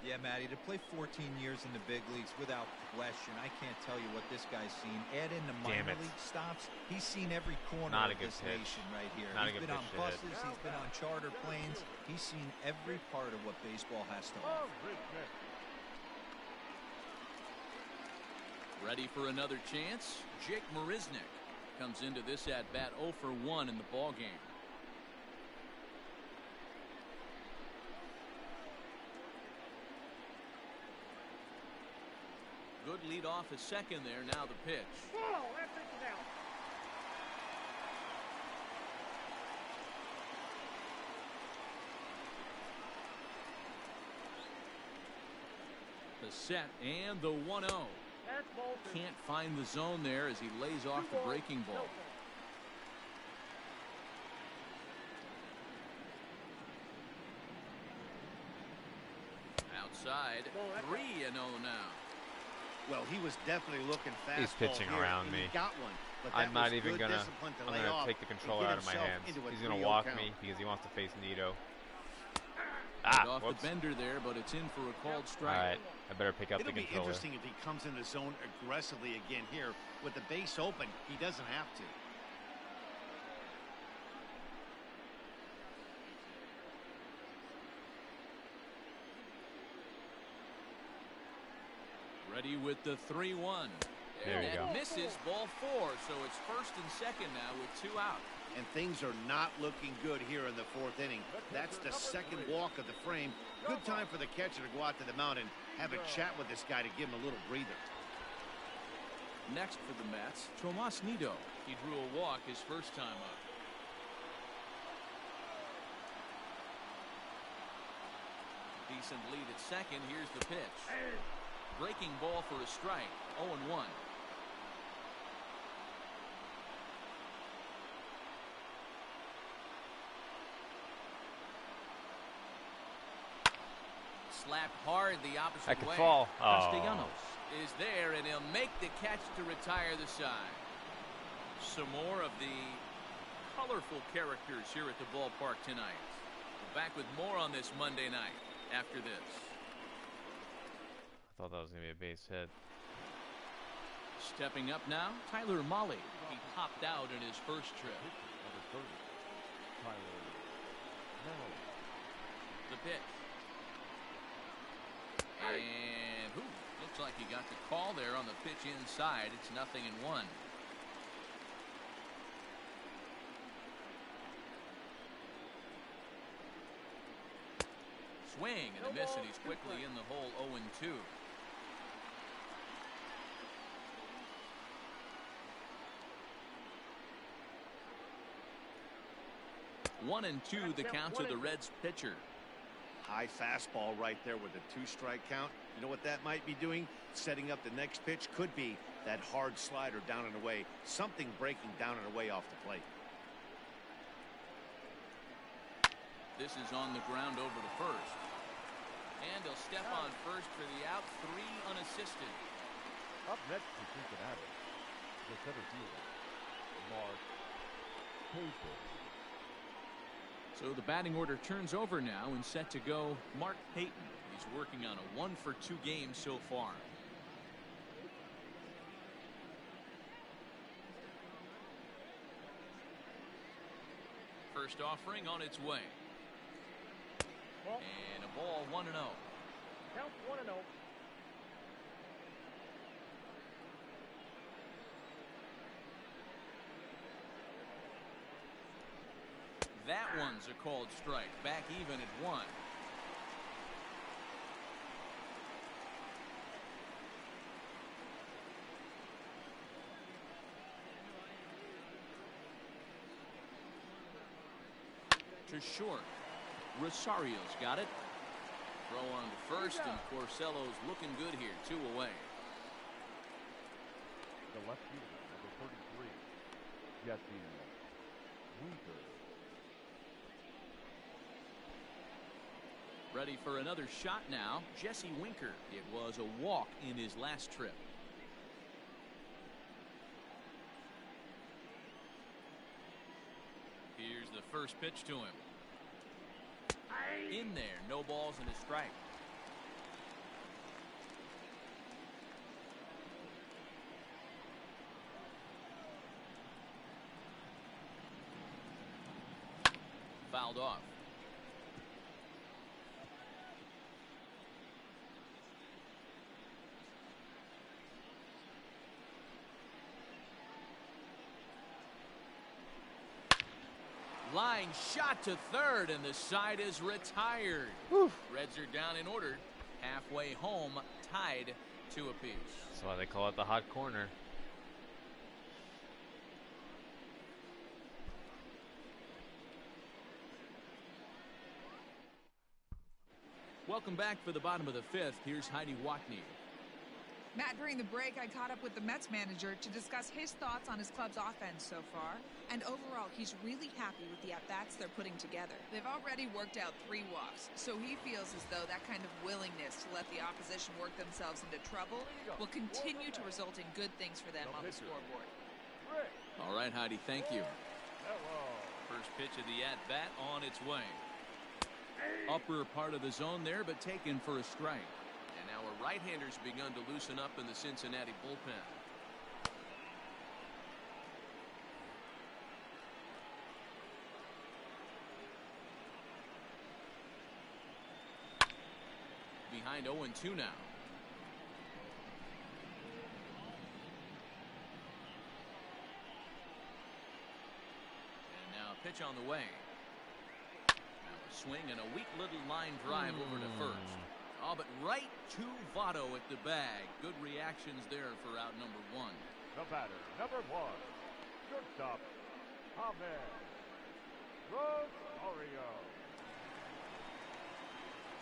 Yeah, Matty, to play 14 years in the big leagues without question, I can't tell you what this guy's seen. Add in the minor league stops. He's seen every corner of this nation right here. He's been on buses. He's been on charter planes. He's seen every part of what baseball has to offer. Ready for another chance? Jake Marisnick comes into this at-bat 0 for 1 in the ballgame. Good lead off a second there. Now the pitch. Whoa, that pitch is out. The set and the 1-0. That's ball two. Can't find the zone there as he lays off the breaking ball. Outside, 3-0 now. Well, he was definitely looking fast. He's pitching here, around and me. He got one, but I'm not even gonna. I'm gonna take the controller out of my hands. He's gonna walk me because he wants to face Nito. Off the bender there, but it's in for a called strike. All right, I better pick up the controller. It'll be interesting if he comes in the zone aggressively again here with the base open. He doesn't have to. Ready with the 3-1. There you go. Misses ball 4, so it's first and second now with 2 out. And things are not looking good here in the 4th inning. That's the second walk of the frame. Good time for the catcher to go out to the mound and have a chat with this guy to give him a little breather. Next for the Mets, Tomas Nido. He drew a walk his first time up. Decent lead at second. Here's the pitch. Breaking ball for a strike. 0-1. Slapped hard the opposite That could way. fall. Castellanos is there, and he'll make the catch to retire the side. Some more of the colorful characters here at the ballpark tonight. We're back with more on this Monday night after this. I thought that was gonna be a base hit. Stepping up now, Tyler Mahle. He popped out in his first trip. Number 30, Tyler Mahle. The pitch. And looks like he got the call there on the pitch inside. It's 0-1. Swing and a miss, and he's quickly in the hole. 0-2. One and two, the count to the Reds pitcher. High fastball right there with a 2-strike count. You know what that might be doing? Setting up the next pitch. Could be that hard slider down and away. Something breaking down and away off the plate. This is on the ground over to first. And he'll step on first for the out. 3 unassisted. Up next to Cincinnati, the center fielder, Mark Payton. So the batting order turns over now and set to go Mark Payton. He's working on a 1-for-2 game so far. First offering on its way. And a ball 1-0. Count 1-0. That one's a called strike. Back even at 1. To short. Rosario's got it. Throw on to first, and Porcello's looking good here. 2 away. The left fielder, number 33, Jesse Winker. Ready for another shot now. Jesse Winker. It was a walk in his last trip. Here's the first pitch to him. In there, no balls and a strike. Fouled off. Line shot to third, and the side is retired. Whew. Reds are down and ordered. Halfway home, tied 2 apiece. That's why they call it the hot corner. Welcome back for the bottom of the 5th. Here's Heidi Watney. Matt, during the break, I caught up with the Mets manager to discuss his thoughts on his club's offense so far. And overall, he's really happy with the at-bats they're putting together. They've already worked out 3 walks, so he feels as though that kind of willingness to let the opposition work themselves into trouble will continue to result in good things for them on the scoreboard. All right, Heidi, thank you. Hello. First pitch of the at-bat on its way. Upper part of the zone there, but taken for a strike. And now a right-hander's begun to loosen up in the Cincinnati bullpen. Behind 0-2 now. And now a pitch on the way. Now a swing and a weak little line drive over to first. Oh, but right to Votto at the bag. Good reactions there for out number 1. The batter, number 1, shortstop, Ahmed Rosario.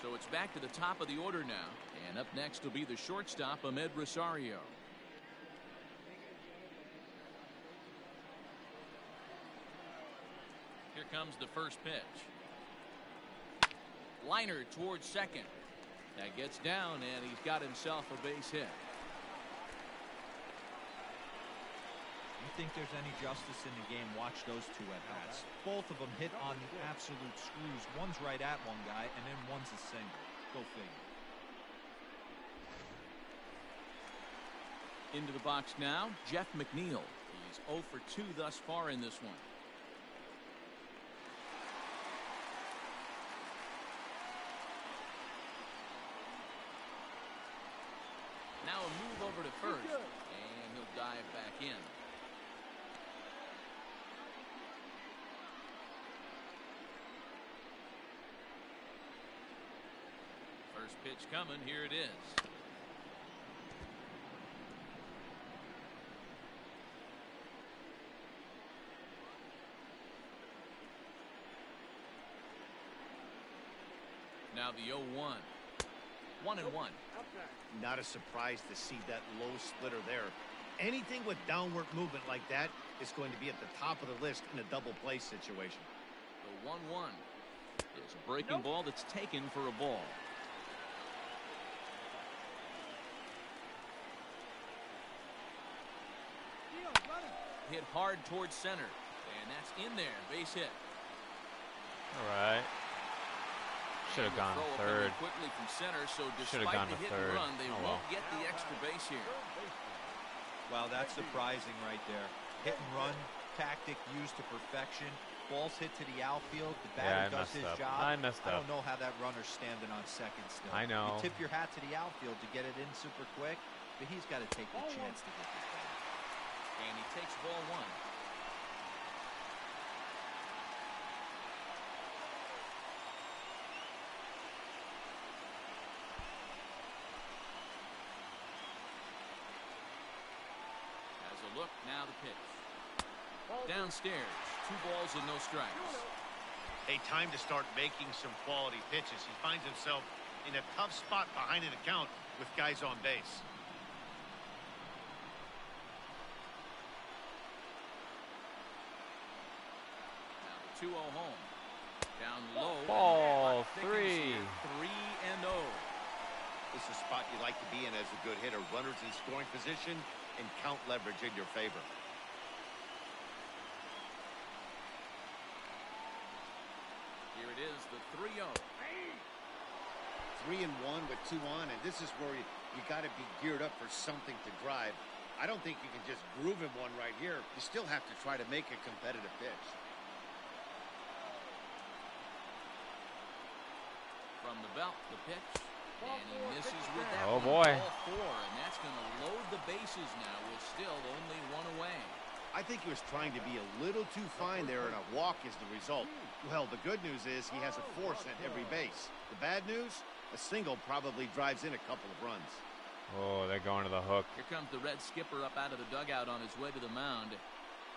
So it's back to the top of the order now. And up next will be the shortstop, Ahmed Rosario. Here comes the first pitch. Liner towards second. That gets down, and he's got himself a base hit. You think there's any justice in the game, watch those 2 at-bats. Both of them hit on the absolute screws. One's right at one guy, and then one's a single. Go figure. Into the box now, Jeff McNeil. He's 0 for 2 thus far in this one. Now a move over to first, and he'll dive back in. First pitch coming, here it is. Now the 0-1. 1-1. Not a surprise to see that low splitter there. Anything with downward movement like that is going to be at the top of the list in a double play situation. The 1-1 It's a breaking ball that's taken for a ball. Hit hard towards center, and that's in there. Base hit. All right. Should have gone third. Quickly from center, so Should have gone despite the to hit third. and run, they won't get the extra base here. Well, that's surprising right there. Hit and run tactic used to perfection. Balls hit to the outfield. The batter does his job. I messed up. I don't know how that runner's standing on second still. I know. You tip your hat to the outfield to get it in super quick, but he's got to take the chance to get this back. And he takes ball one. Has a look, now the pitch. Downstairs, 2 balls and no strikes. A time to start making some quality pitches. He finds himself in a tough spot behind an account with guys on base. Now the 2-0 home. Down low. Ball 3. 3-0. This is a spot you like to be in as a good hitter. Runners in scoring position and count leverage in your favor. Here it is, the 3-0. 3-1 with 2 on, and this is where you got to be geared up for something to drive. I don't think you can just groove him one right here. You still have to try to make a competitive pitch. From the belt, the pitch, and he misses with that. Oh, one. boy. Ball 4, and that's going to load the bases now with still only 1 away. I think he was trying to be a little too fine there, and a walk is the result. Well, the good news is he has a force at every base. The bad news, a single probably drives in a couple of runs. Oh, they're going to the hook. Here comes the Red skipper up out of the dugout on his way to the mound.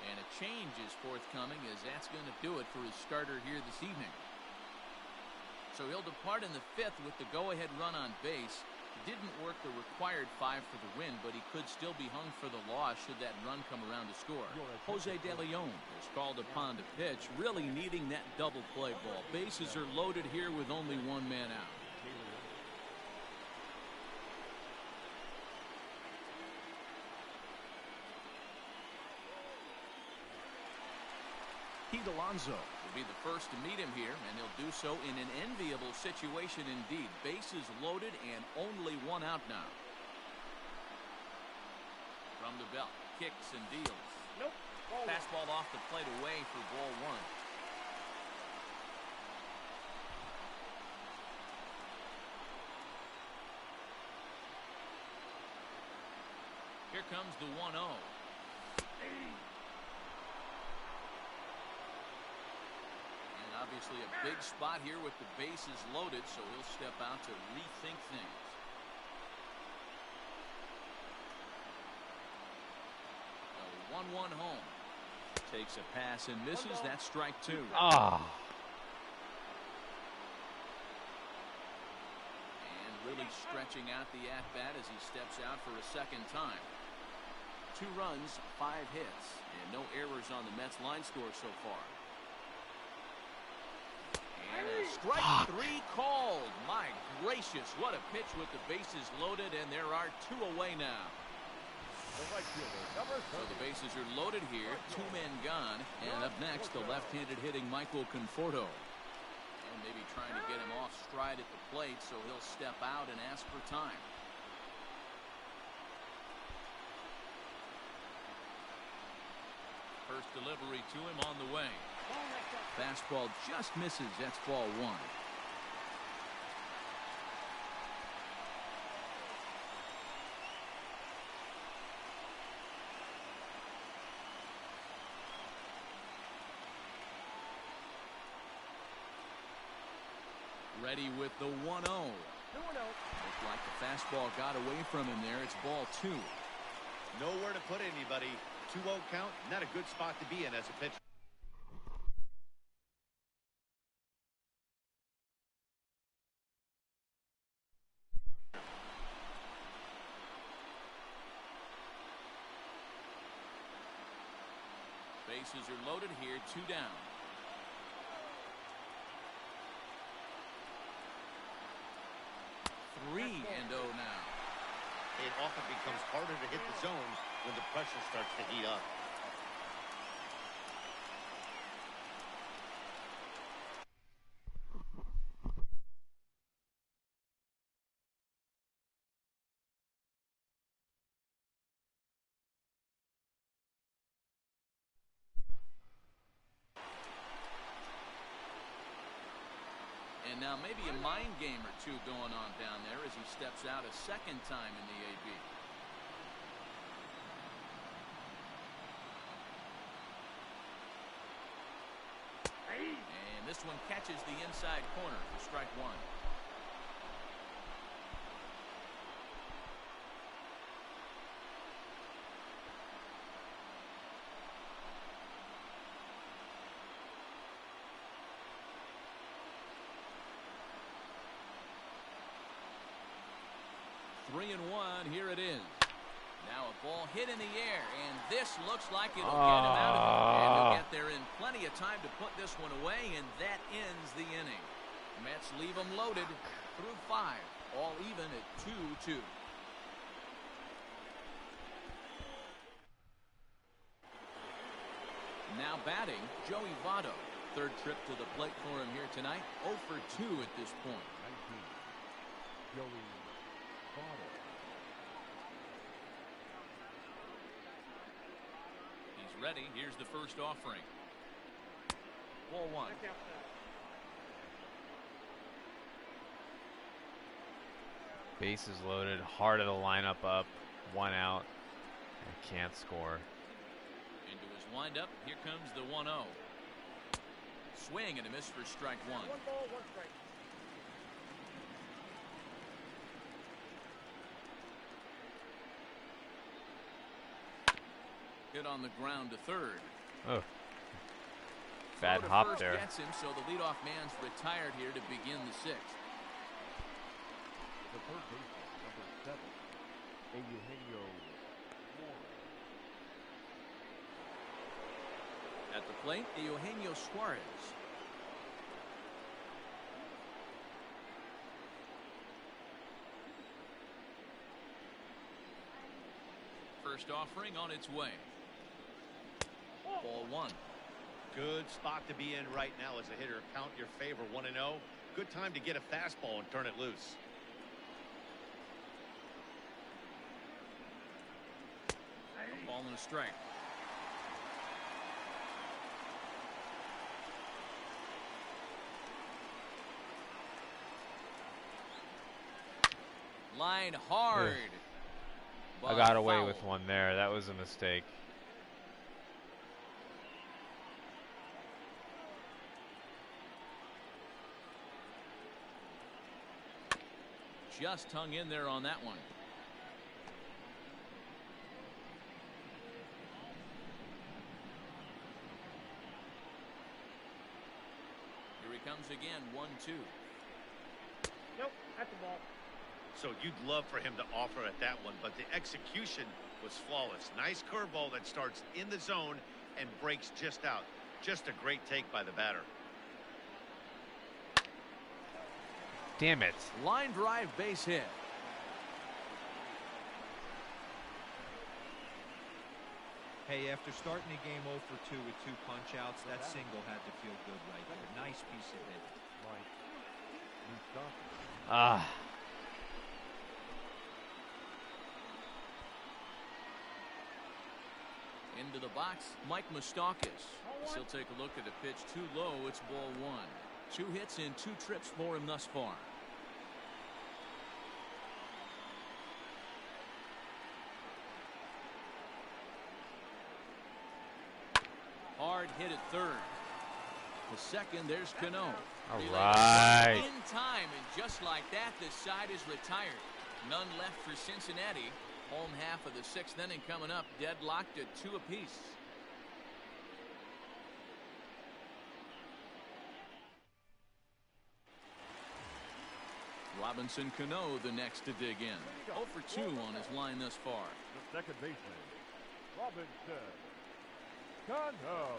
And a change is forthcoming, as that's going to do it for his starter here this evening. So he'll depart in the 5th with the go-ahead run on base. Didn't work the required 5 for the win, but he could still be hung for the loss should that run come around to score. Jose De Leon is called upon to pitch, really needing that double play ball. Bases are loaded here with only 1 man out. Pete Alonso will be the first to meet him here, and he'll do so in an enviable situation indeed. Bases loaded and only 1 out now. From the belt, kicks and deals. Nope. Fastball off the plate away for ball 1. Here comes the 1-0. Obviously a big spot here with the bases loaded, so he'll step out to rethink things. A 1-1 home. Takes a pass and misses. That's strike 2. Ah. And really stretching out the at-bat as he steps out for a second time. 2 runs, 5 hits, and no errors on the Mets line score so far. And a strike 3 called. My gracious, what a pitch with the bases loaded, and there are 2 away now. So the bases are loaded here, 2 men gone, and up next the left-handed hitting Michael Conforto. And maybe trying to get him off stride at the plate, so he'll step out and ask for time. First delivery to him on the way. Fastball just misses. That's ball 1. Ready with the 1-0. Looked like the fastball got away from him there. It's ball 2. Nowhere to put anybody. 2-0 count, not a good spot to be in as a pitcher. Bases are loaded here, 2 down. 3-0 now. It often becomes harder to hit the zone when the pressure starts to heat up. And now maybe a mind game or two going on down there as he steps out a second time in the AB. And this one catches the inside corner for strike one. Three and one, here it is. Now a ball hit in the air, and this looks like it'll get him out of it. And he'll get there in plenty of time to put this one away, and that ends the inning. Mets leave them loaded through 5, all even at 2-2. Now batting, Joey Votto. Third trip to the plate for him here tonight. 0 for 2 at this point. 19. Joey Votto. He's ready. Here's the first offering. Ball 1. Bases loaded, heart of the lineup up, 1 out, and can't score. Into his windup. Here comes the 1-0. Swing and a miss for strike 1. 1 ball, 1 strike. Hit on the ground to third. Oh, bad Throw to hop first there. gets him, so the leadoff man's retired here to begin the 6th. The third baseman, number 7, Eugenio Suarez. At the plate, Eugenio Suarez. First offering on its way. Ball 1. Good spot to be in right now as a hitter. Count your favor, 1-0. Good time to get a fastball and turn it loose. A ball and a strike. Line hard. I got but away foul. with one there. That was a mistake. Just hung in there on that one. Here he comes again, 1-2. Nope, that's the ball. So you'd love for him to offer at that one, but the execution was flawless. Nice curveball that starts in the zone and breaks just out. Just a great take by the batter. Damn it. Line drive base hit. Hey, after starting the game 0 for 2 with 2 punch-outs, that single had to feel good right there. Nice piece of hit. Mike Moustakas. Ah. Into the box, Mike Moustakas. He'll take a look at a pitch too low. It's ball 1. 2 hits in 2 trips for him thus far. Hard hit at third. The second, there's Cano. All He right. laid it in time, and just like that, the side is retired. None left for Cincinnati. Home half of the 6th inning coming up, deadlocked at 2 apiece. Robinson Cano the next to dig in. 0 for 2 on his line thus far. The second baseman, Robinson Cano.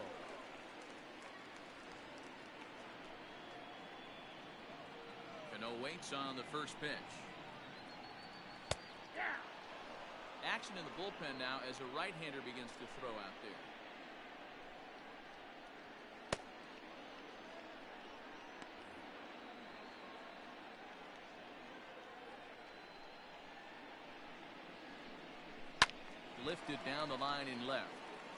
Cano waits on the first pitch. action in the bullpen now as a right-hander begins to throw out there. Lifted down the line in left,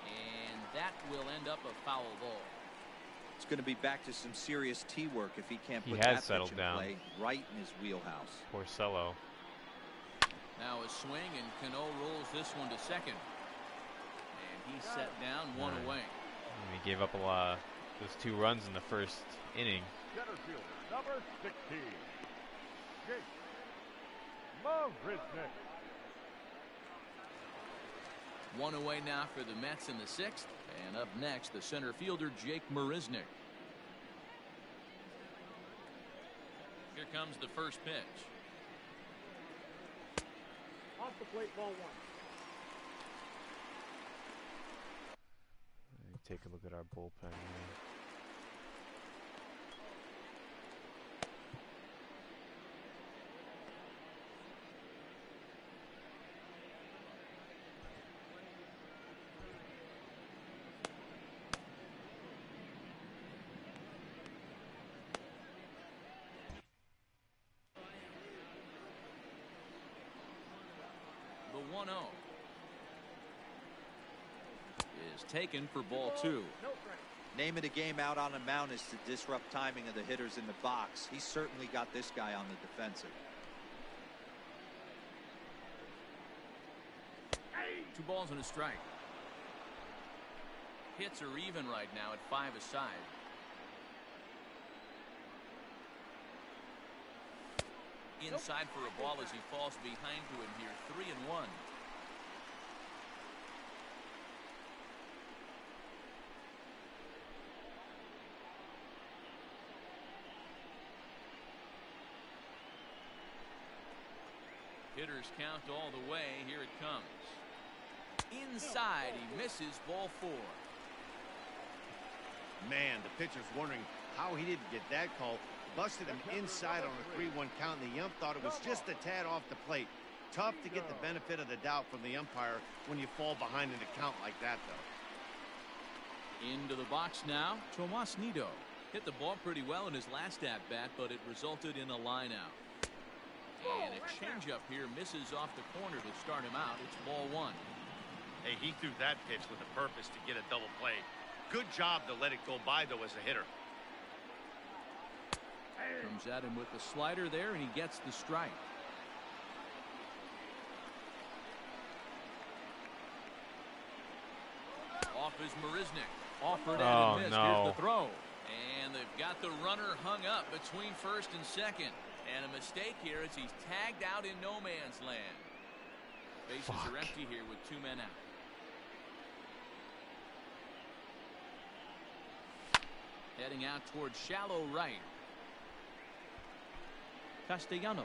and that will end up a foul ball. It's going to be back to some serious tee work if he can't He put has that settled pitch in down. play right in his wheelhouse. Porcello. Now a swing, and Cano rolls this one to second, and he's set down one away. And he gave up a lot. Those 2 runs in the first inning. Center fielder, number 16, Jake Mahle. One away now for the Mets in the 6th, and up next the center fielder Jake Marisnick. Here comes the first pitch. Off the plate, ball 1. Take a look at our bullpen here. The 1-0 is taken for ball 2. No strike. Name of the game out on the mound is to disrupt timing of the hitters in the box. He certainly got this guy on the defensive. 2 balls and a strike. Hits are even right now at 5 aside. Inside for a ball as he falls behind to him here. 3-1. Hitters count all the way. Here it comes. Inside, he misses, ball 4. Man, the pitcher's wondering how he didn't get that call. Busted him inside on a 3-1 count, and the ump thought it was just a tad off the plate. Tough to get the benefit of the doubt from the umpire when you fall behind in a count like that, though. Into the box now, Tomas Nido. Hit the ball pretty well in his last at-bat, but it resulted in a line-out. And a changeup here misses off the corner to start him out. It's ball 1. Hey, he threw that pitch with a purpose to get a double play. Good job to let it go by, though, as a hitter. Comes at him with the slider there, and he gets the strike. Off is Marisnick. Offered and missed. No. Here's the throw. And they've got the runner hung up between first and second. And a mistake here as he's tagged out in no man's land. Bases are empty here with 2 men out. Heading out towards shallow right. Castellanos.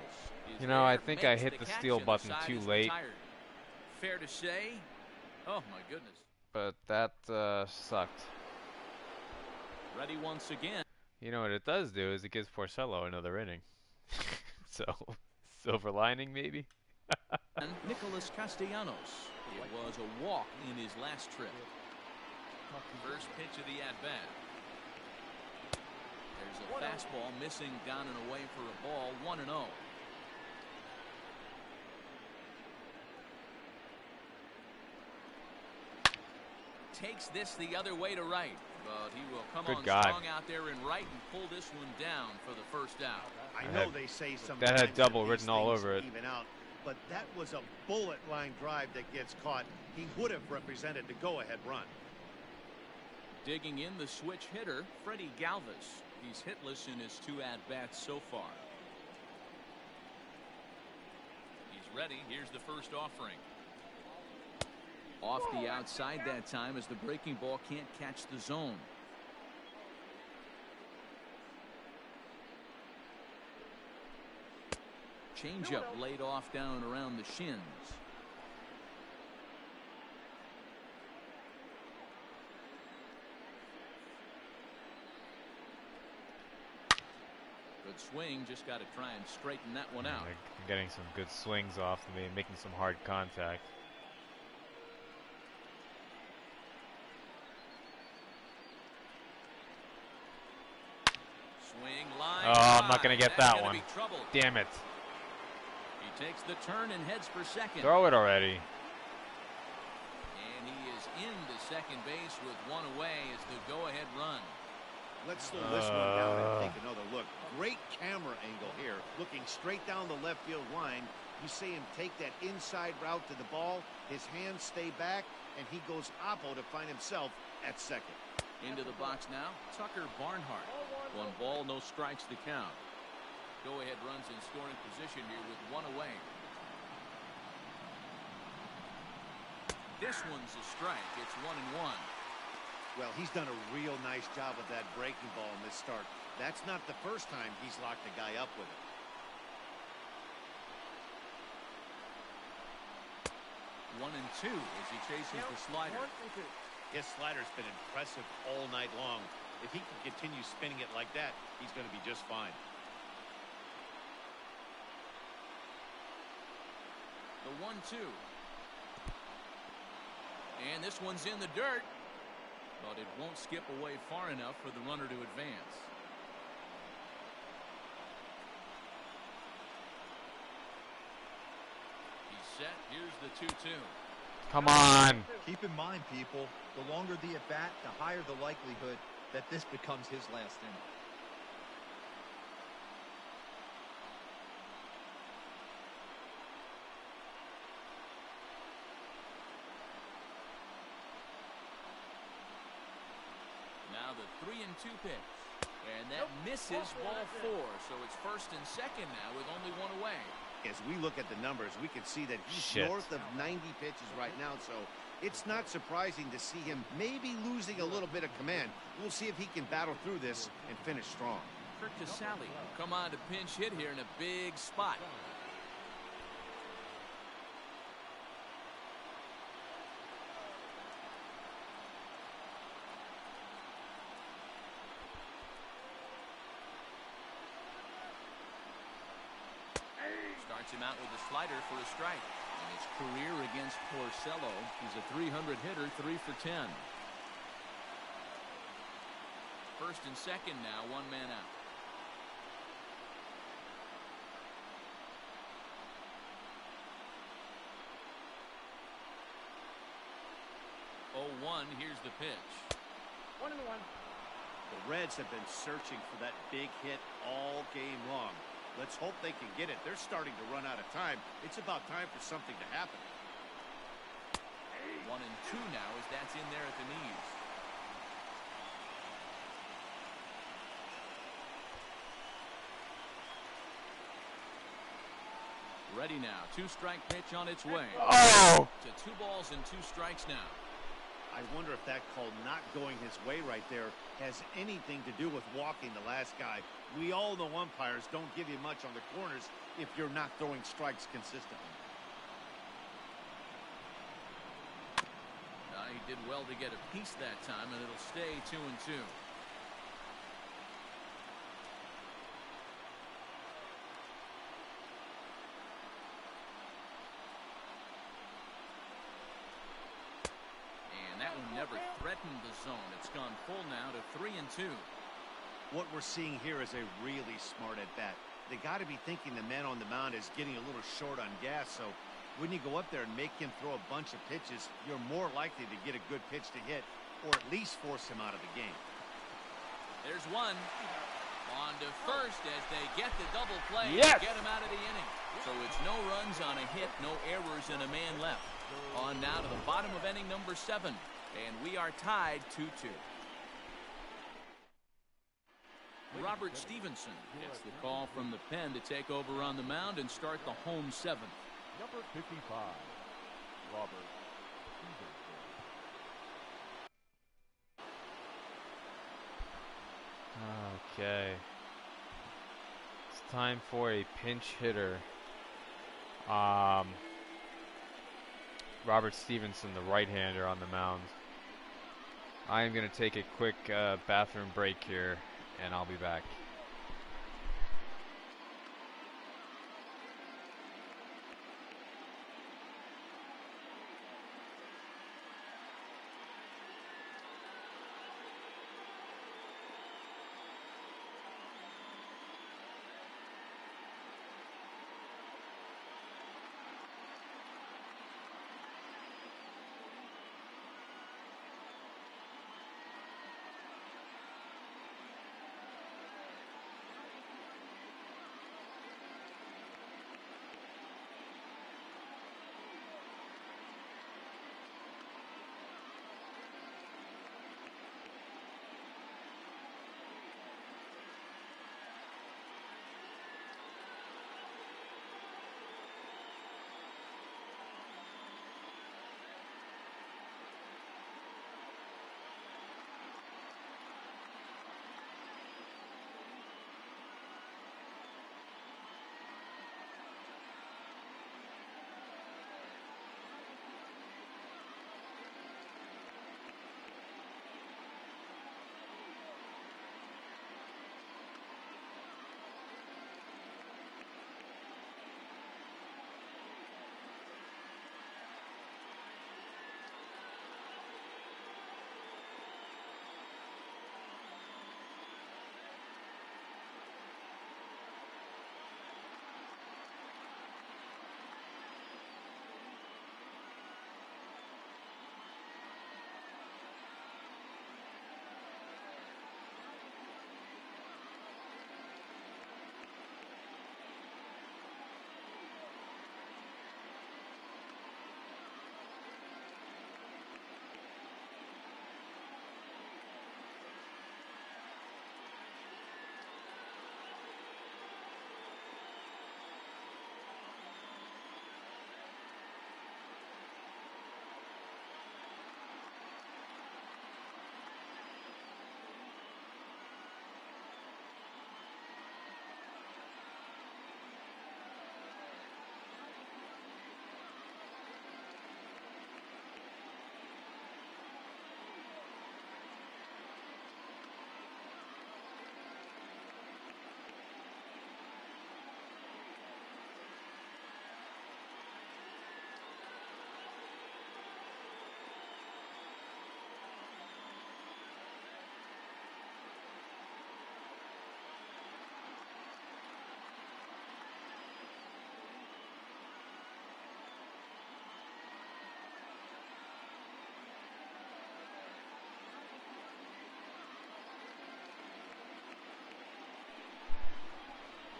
You know, I think I hit the steal button too late. Fair to say. Oh my goodness. But that sucked. Ready once again. You know what it does do is it gives Porcello another inning. So, silver lining maybe? And Nicholas Castellanos. It was a walk in his last trip. First pitch of the at-bat. There's a fastball missing down and away for a ball. 1-0. Takes this the other way to right, but he will come on strong out there in right and pull this one down for the first out. I know they say sometimes that had double written all over it. Even out, but that was a bullet line drive that gets caught. He would have represented the go-ahead run. Digging in the switch hitter, Freddie Galvis. He's hitless in his 2 at-bats so far. He's ready. Here's the first offering. Off the outside that time as the breaking ball can't catch the zone. Changeup laid off down and around the shins. Good swing, just got to try and straighten that one out. They're getting some good swings off and making some hard contact. I'm not going to get that one. Damn it. He takes the turn and heads for second. Throw it already. And he is into second base with one away as the go-ahead run. Let's slow this one down and take another look. Great camera angle here. Looking straight down the left field line. You see him take that inside route to the ball. His hands stay back, and he goes oppo to find himself at second. Into the box now, Tucker Barnhart. 1 ball, no strikes to count. Go-ahead runs in scoring position here with one away. This one's a strike. It's 1-1. Well, he's done a real nice job with that breaking ball in this start. That's not the first time he's locked a guy up with it. 1-2 as he chases the slider. His slider's been impressive all night long. If he can continue spinning it like that, he's going to be just fine. The 1-2. And this one's in the dirt. But it won't skip away far enough for the runner to advance. He's set. Here's the 2-2. Come on. Keep in mind, people, the longer the at-bat, the higher the likelihood that this becomes his last inning. Now the 3-2 pitch. And that misses ball 4. So it's first and second now with only one away. As we look at the numbers, we can see that he's north of 90 pitches right now. So it's not surprising to see him maybe losing a little bit of command. We'll see if he can battle through this and finish strong. Kurt Casale come on to pinch hit here in a big spot. Starts him out with a slider for a strike. And his career against Porcello, he's a 300 hitter, 3 for 10. First and second now, 1 man out. Oh, 1, here's the pitch. 1-1. The Reds have been searching for that big hit all game long. Let's hope they can get it. They're starting to run out of time. It's about time for something to happen. 1-2 now as that's in there at the knees. Ready now. 2-strike pitch on its way. Oh! To 2 balls and 2 strikes now. I wonder if that call not going his way right there has anything to do with walking the last guy. We all know umpires don't give you much on the corners if you're not throwing strikes consistently. He did well to get a piece that time, and it'll stay 2-2. Never threatened the zone. It's gone full now to 3-2. What we're seeing here is a really smart at bat. They got to be thinking the man on the mound is getting a little short on gas. So when you go up there and make him throw a bunch of pitches, you're more likely to get a good pitch to hit, or at least force him out of the game. There's one. On to first as they get the double play. Yes! Get him out of the inning. So it's no runs on a hit, no errors, and a man left. On now to the bottom of inning number 7. And we are tied 2-2. Robert Stevenson gets the call from the pen to take over on the mound and start the home 7th. Number 55, Robert Stevenson. Okay. It's time for a pinch hitter. Robert Stevenson, the right-hander, on the mound. I am going to take a quick bathroom break here, and I'll be back.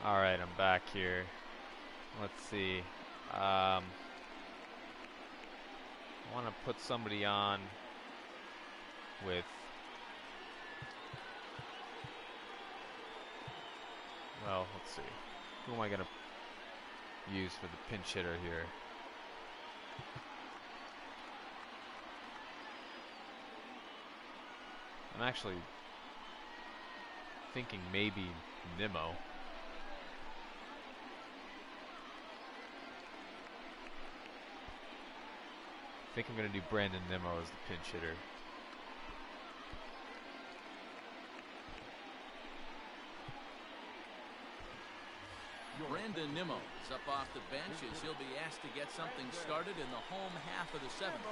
All right, I'm back here. Let's see. I want to put somebody on with, well, let's see. Who am I going to use for the pinch hitter here? I'm actually thinking maybe Nimmo. I think I'm going to do Brandon Nimmo as the pinch hitter. Brandon Nimmo is up off the bench as he'll be asked to get something started in the home half of the seventh.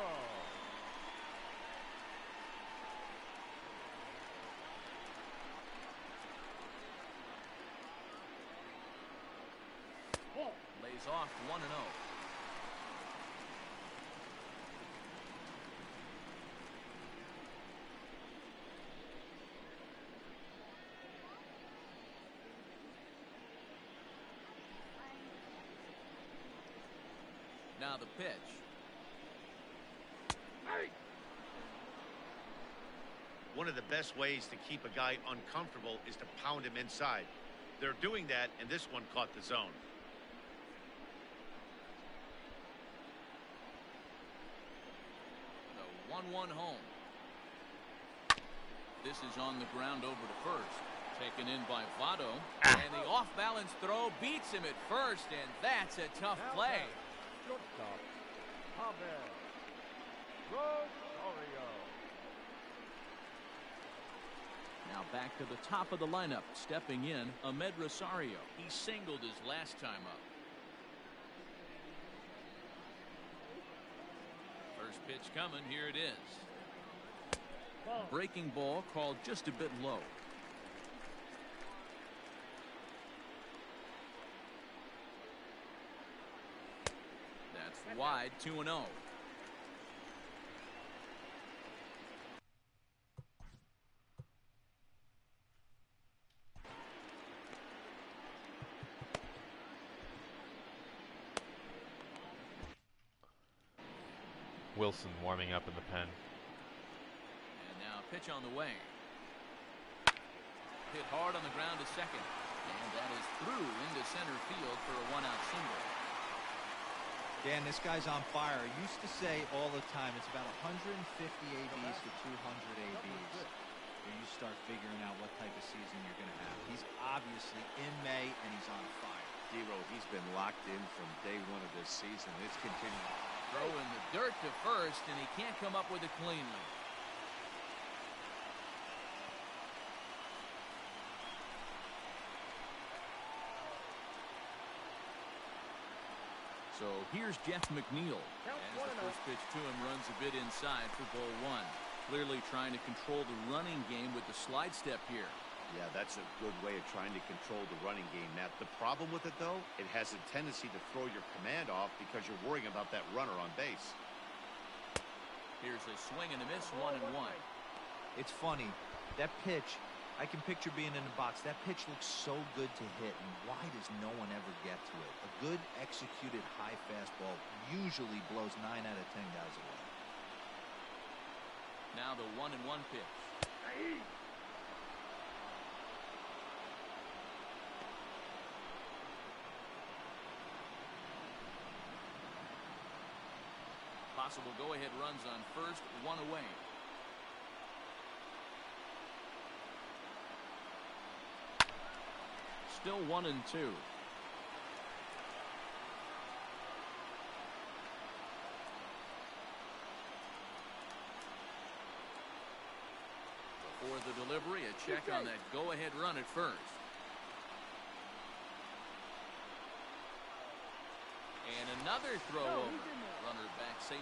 Lays off 1-0. Now the pitch. One of the best ways to keep a guy uncomfortable is to pound him inside. They're doing that, and this one caught the zone. The 1-1 home. This is on the ground over to first. Taken in by Votto. And the off-balance throw beats him at first, and that's a tough play. Shortstop, Javier Rosario. Now back to the top of the lineup. Stepping in, Ahmed Rosario. He singled his last time up. First pitch coming. Here it is. Breaking ball called just a bit low. That's wide, 2-0. Wilson warming up in the pen. And now pitch on the way. Hit hard on the ground to second. And that is through into center field for a one-out single. Dan, this guy's on fire. I used to say all the time it's about 150 ABs to 200 ABs. When you start figuring out what type of season you're going to have. He's obviously in May, and he's on fire. D-Row, he's been locked in from day one of this season. It's continuing. Throw in the dirt to first, and he can't come up with it cleanly. So here's Jeff McNeil. As the first pitch to him runs a bit inside for ball one. Clearly trying to control the running game with the slide step here. Yeah, that's a good way of trying to control the running game, Matt. The problem with it, though, it has a tendency to throw your command off because you're worrying about that runner on base. Here's a swing and a miss, 1-1. It's funny. That pitch, I can picture being in the box. That pitch looks so good to hit, and why does no one ever get to it? A good executed high fastball usually blows 9 out of 10 guys away. Now the 1-1 pitch. Possible go-ahead runs on first, one away. Still 1-2. Before the delivery, a check on that go-ahead run at first. And another throw over. Runner back safely.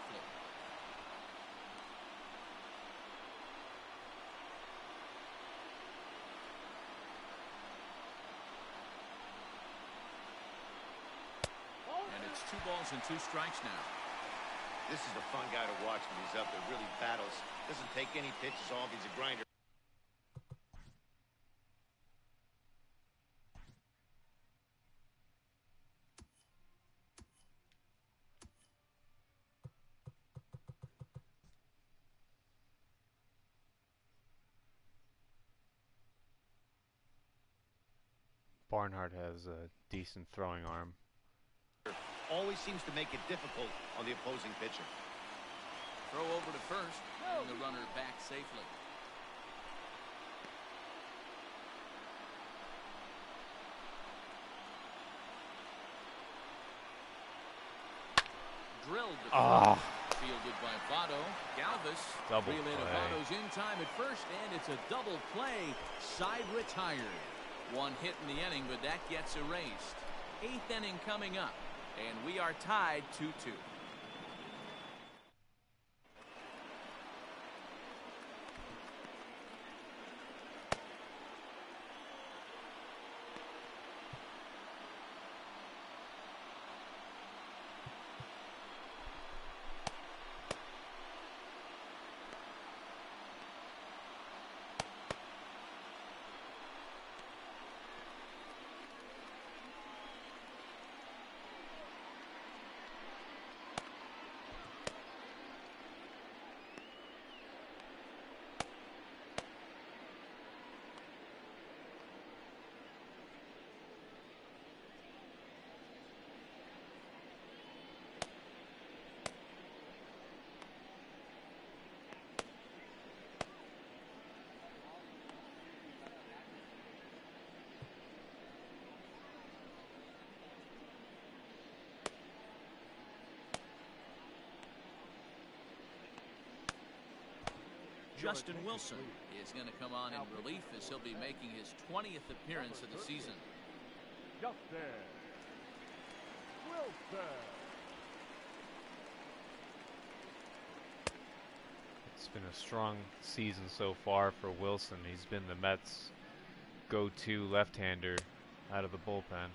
And it's 2 balls and 2 strikes now. This is a fun guy to watch when he's up there. Really battles. Doesn't take any pitches off. He's a grinder. Barnhart has a decent throwing arm. Always seems to make it difficult on the opposing pitcher. Throw over to first, and the runner back safely. Drilled to first. Fielded by Votto. Galvis. Double Relay to play. Votto's in time at first, and it's a double play. Side retired. One hit in the inning, but that gets erased. 8th inning coming up, and we are tied 2-2. Justin Wilson is going to come on in relief as he'll be making his 20th appearance of the season. Justin Wilson. It's been a strong season so far for Wilson. He's been the Mets' go-to left-hander out of the bullpen.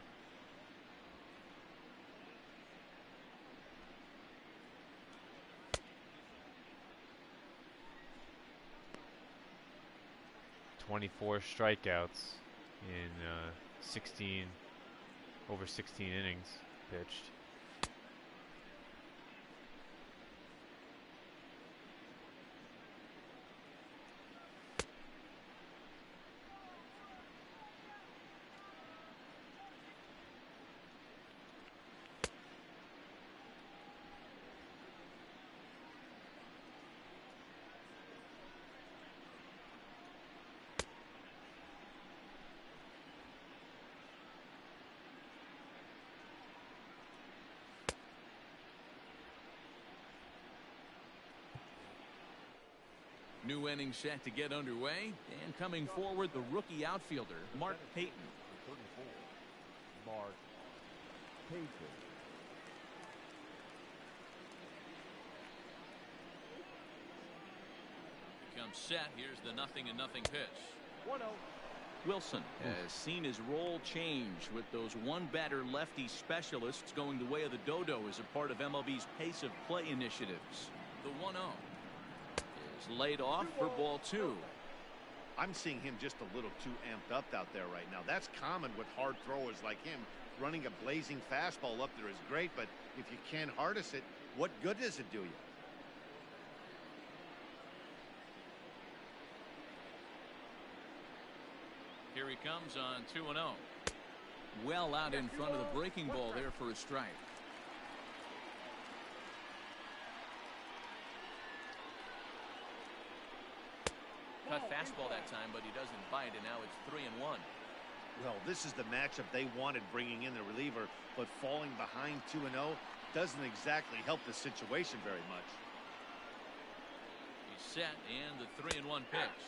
.24 strikeouts in over 16 innings pitched. New inning set to get underway, and coming forward, the rookie outfielder, Mark Payton. 34, Mark Payton. Comes set. Here's the 0-0 pitch. 1-0. Wilson has seen his role change with those one-batter lefty specialists going the way of the dodo as a part of MLB's pace of play initiatives. The 1-0 is laid off for ball 2. I'm seeing him just a little too amped up out there right now. That's common with hard throwers like him. Running a blazing fastball up there is great, but if you can't harness it, what good does it do you? Here he comes on 2-0. Well out in front of the breaking ball there for a strike. Cut fastball that time, but he doesn't bite, and now it's 3-1. Well, this is the matchup they wanted, bringing in the reliever, but falling behind 2-0 doesn't exactly help the situation very much. He's set, and the 3-1 pitch.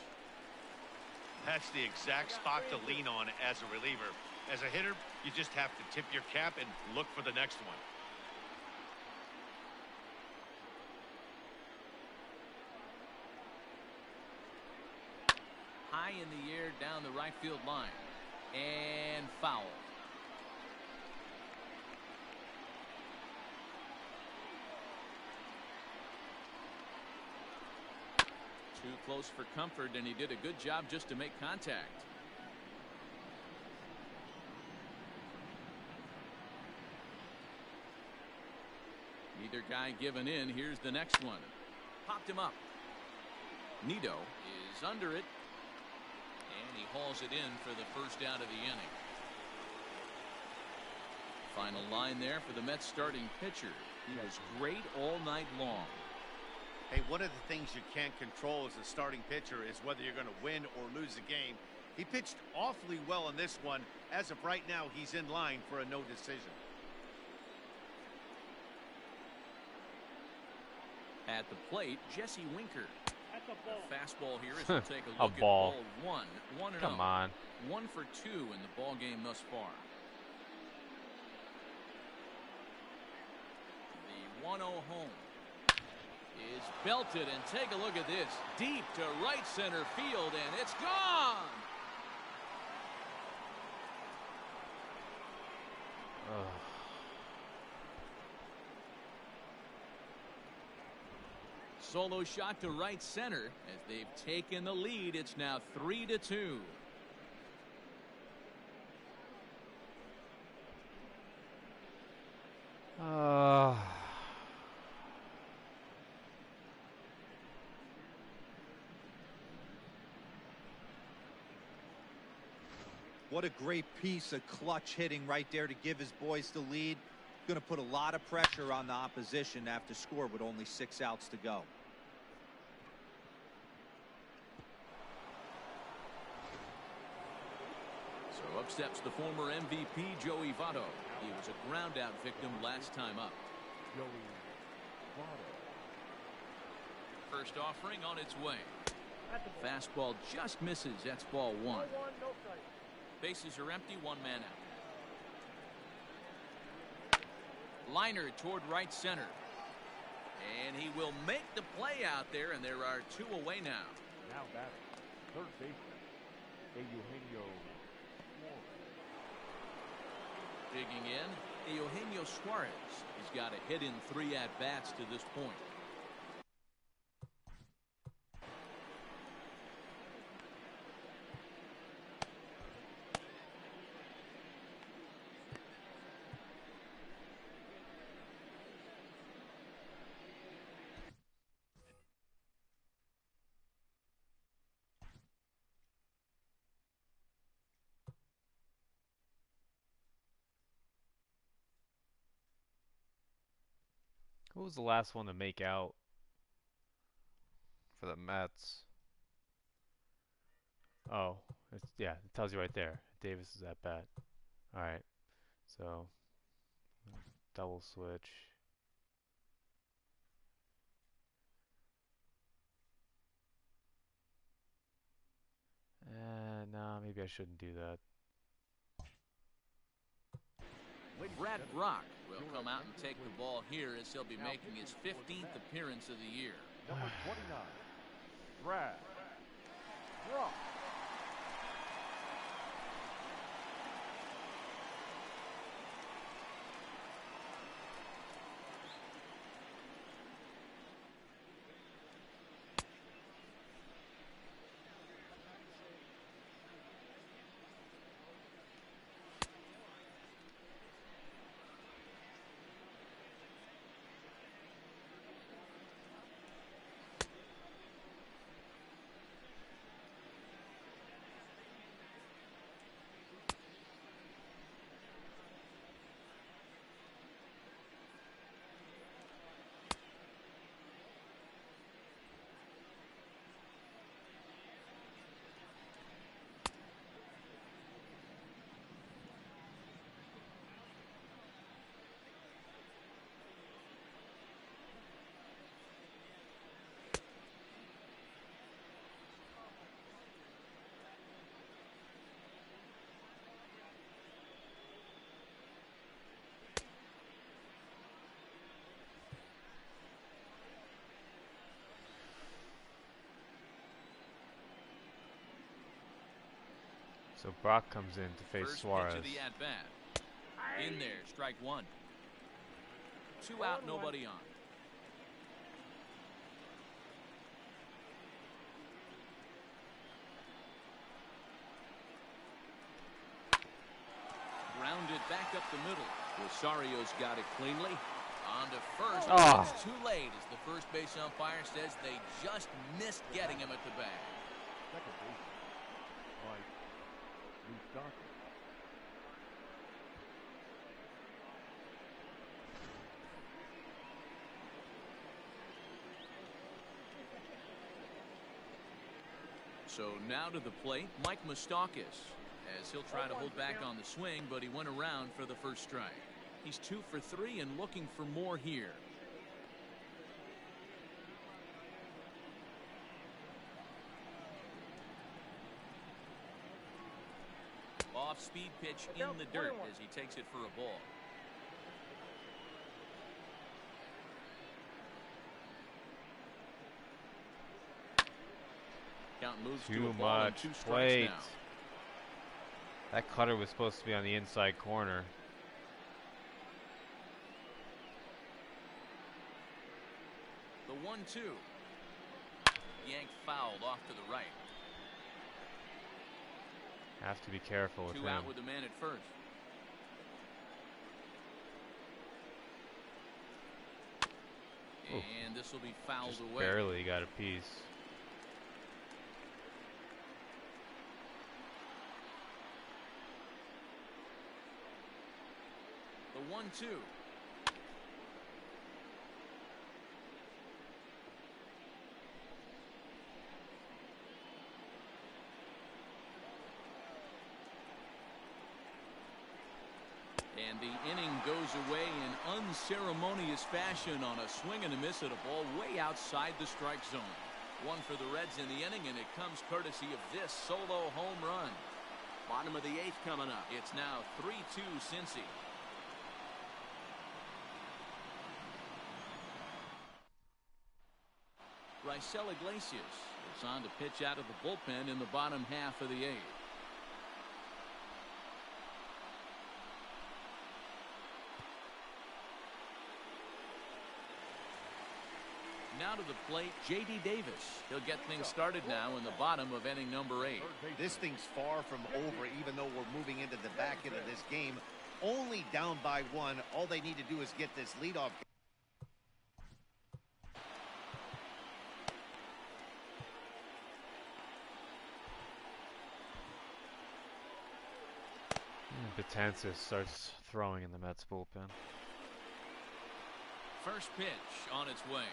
That's the exact spot to lean on as a reliever. As a hitter, you just have to tip your cap and look for the next one. High in the air down the right field line. And foul. Too close for comfort, and he did a good job just to make contact. Neither guy giving in. Here's the next one. Popped him up. Nido is under it. And he hauls it in for the first out of the inning. Final line there for the Mets starting pitcher. He was great all night long. Hey, one of the things you can't control as a starting pitcher is whether you're going to win or lose a game. He pitched awfully well in this one. As of right now, he's in line for a no decision. At the plate, Jesse Winker. A fastball here as we'll take a look A ball. at ball one. 1-0. Come on. 1 for 2 in the ball game thus far. The 1-0 home is belted, and take a look at this. Deep to right center field, and it's gone. Ugh. Solo shot to right center as they've taken the lead. It's now 3-2. What a great piece of clutch hitting right there to give his boys the lead. Going to put a lot of pressure on the opposition to have to score with only 6 outs to go. So up steps the former MVP Joey Votto. He was a ground out victim last time up. Joey Votto. First offering on its way. Fastball just misses. That's ball 1. Bases are empty. 1 man out. Liner toward right center. And he will make the play out there, and there are 2 away now. Now batting, third baseman, Eugenio Suarez. Digging in, Eugenio Suarez. He's got a hit in 3 at-bats to this point. Who was the last one to make out for the Mets? Oh, yeah, it tells you right there. Davis is at bat. All right, so double switch. No, maybe I shouldn't do that. Brad Brock will come out and take the ball here as he'll be making his 15th appearance of the year. Number 29, Brad Brock. So Brock comes in to face First Suarez. pitch of the at-bat. In there, strike 1. 2 out, nobody on. Grounded back up the middle. Rosario's got it cleanly. On to first. Oh. It's too late as the first base umpire says they just missed getting him at the bag. Second baseman, Mike Moustakas. So now to the plate, Mike Moustakas, as he'll try to hold back on the swing, but he went around for the first strike. He's 2 for 3 and looking for more here. Off-speed pitch in the dirt as he takes it for a ball. Count moves to Too a ball and much 2 strikes plate. now. That cutter was supposed to be on the inside corner. The 1-2. Yanked fouled off to the right. Have to be careful with 2 him. out with the man at first. Oof. And this will be fouled Just away. barely got a piece. The 1-2. And the inning goes away in unceremonious fashion on a swing and a miss at a ball way outside the strike zone. 1 for the Reds in the inning, and it comes courtesy of this solo home run. Bottom of the 8th coming up. It's now 3-2 Cincy. Raisel Iglesias is on to pitch out of the bullpen in the bottom half of the 8th. Now to the plate, J.D. Davis. He'll get things started now in the bottom of inning number 8. This thing's far from over, even though we're moving into the back end of this game. Only down by 1. All they need to do is get this leadoff. Betances starts throwing in the Mets bullpen. First pitch on its way.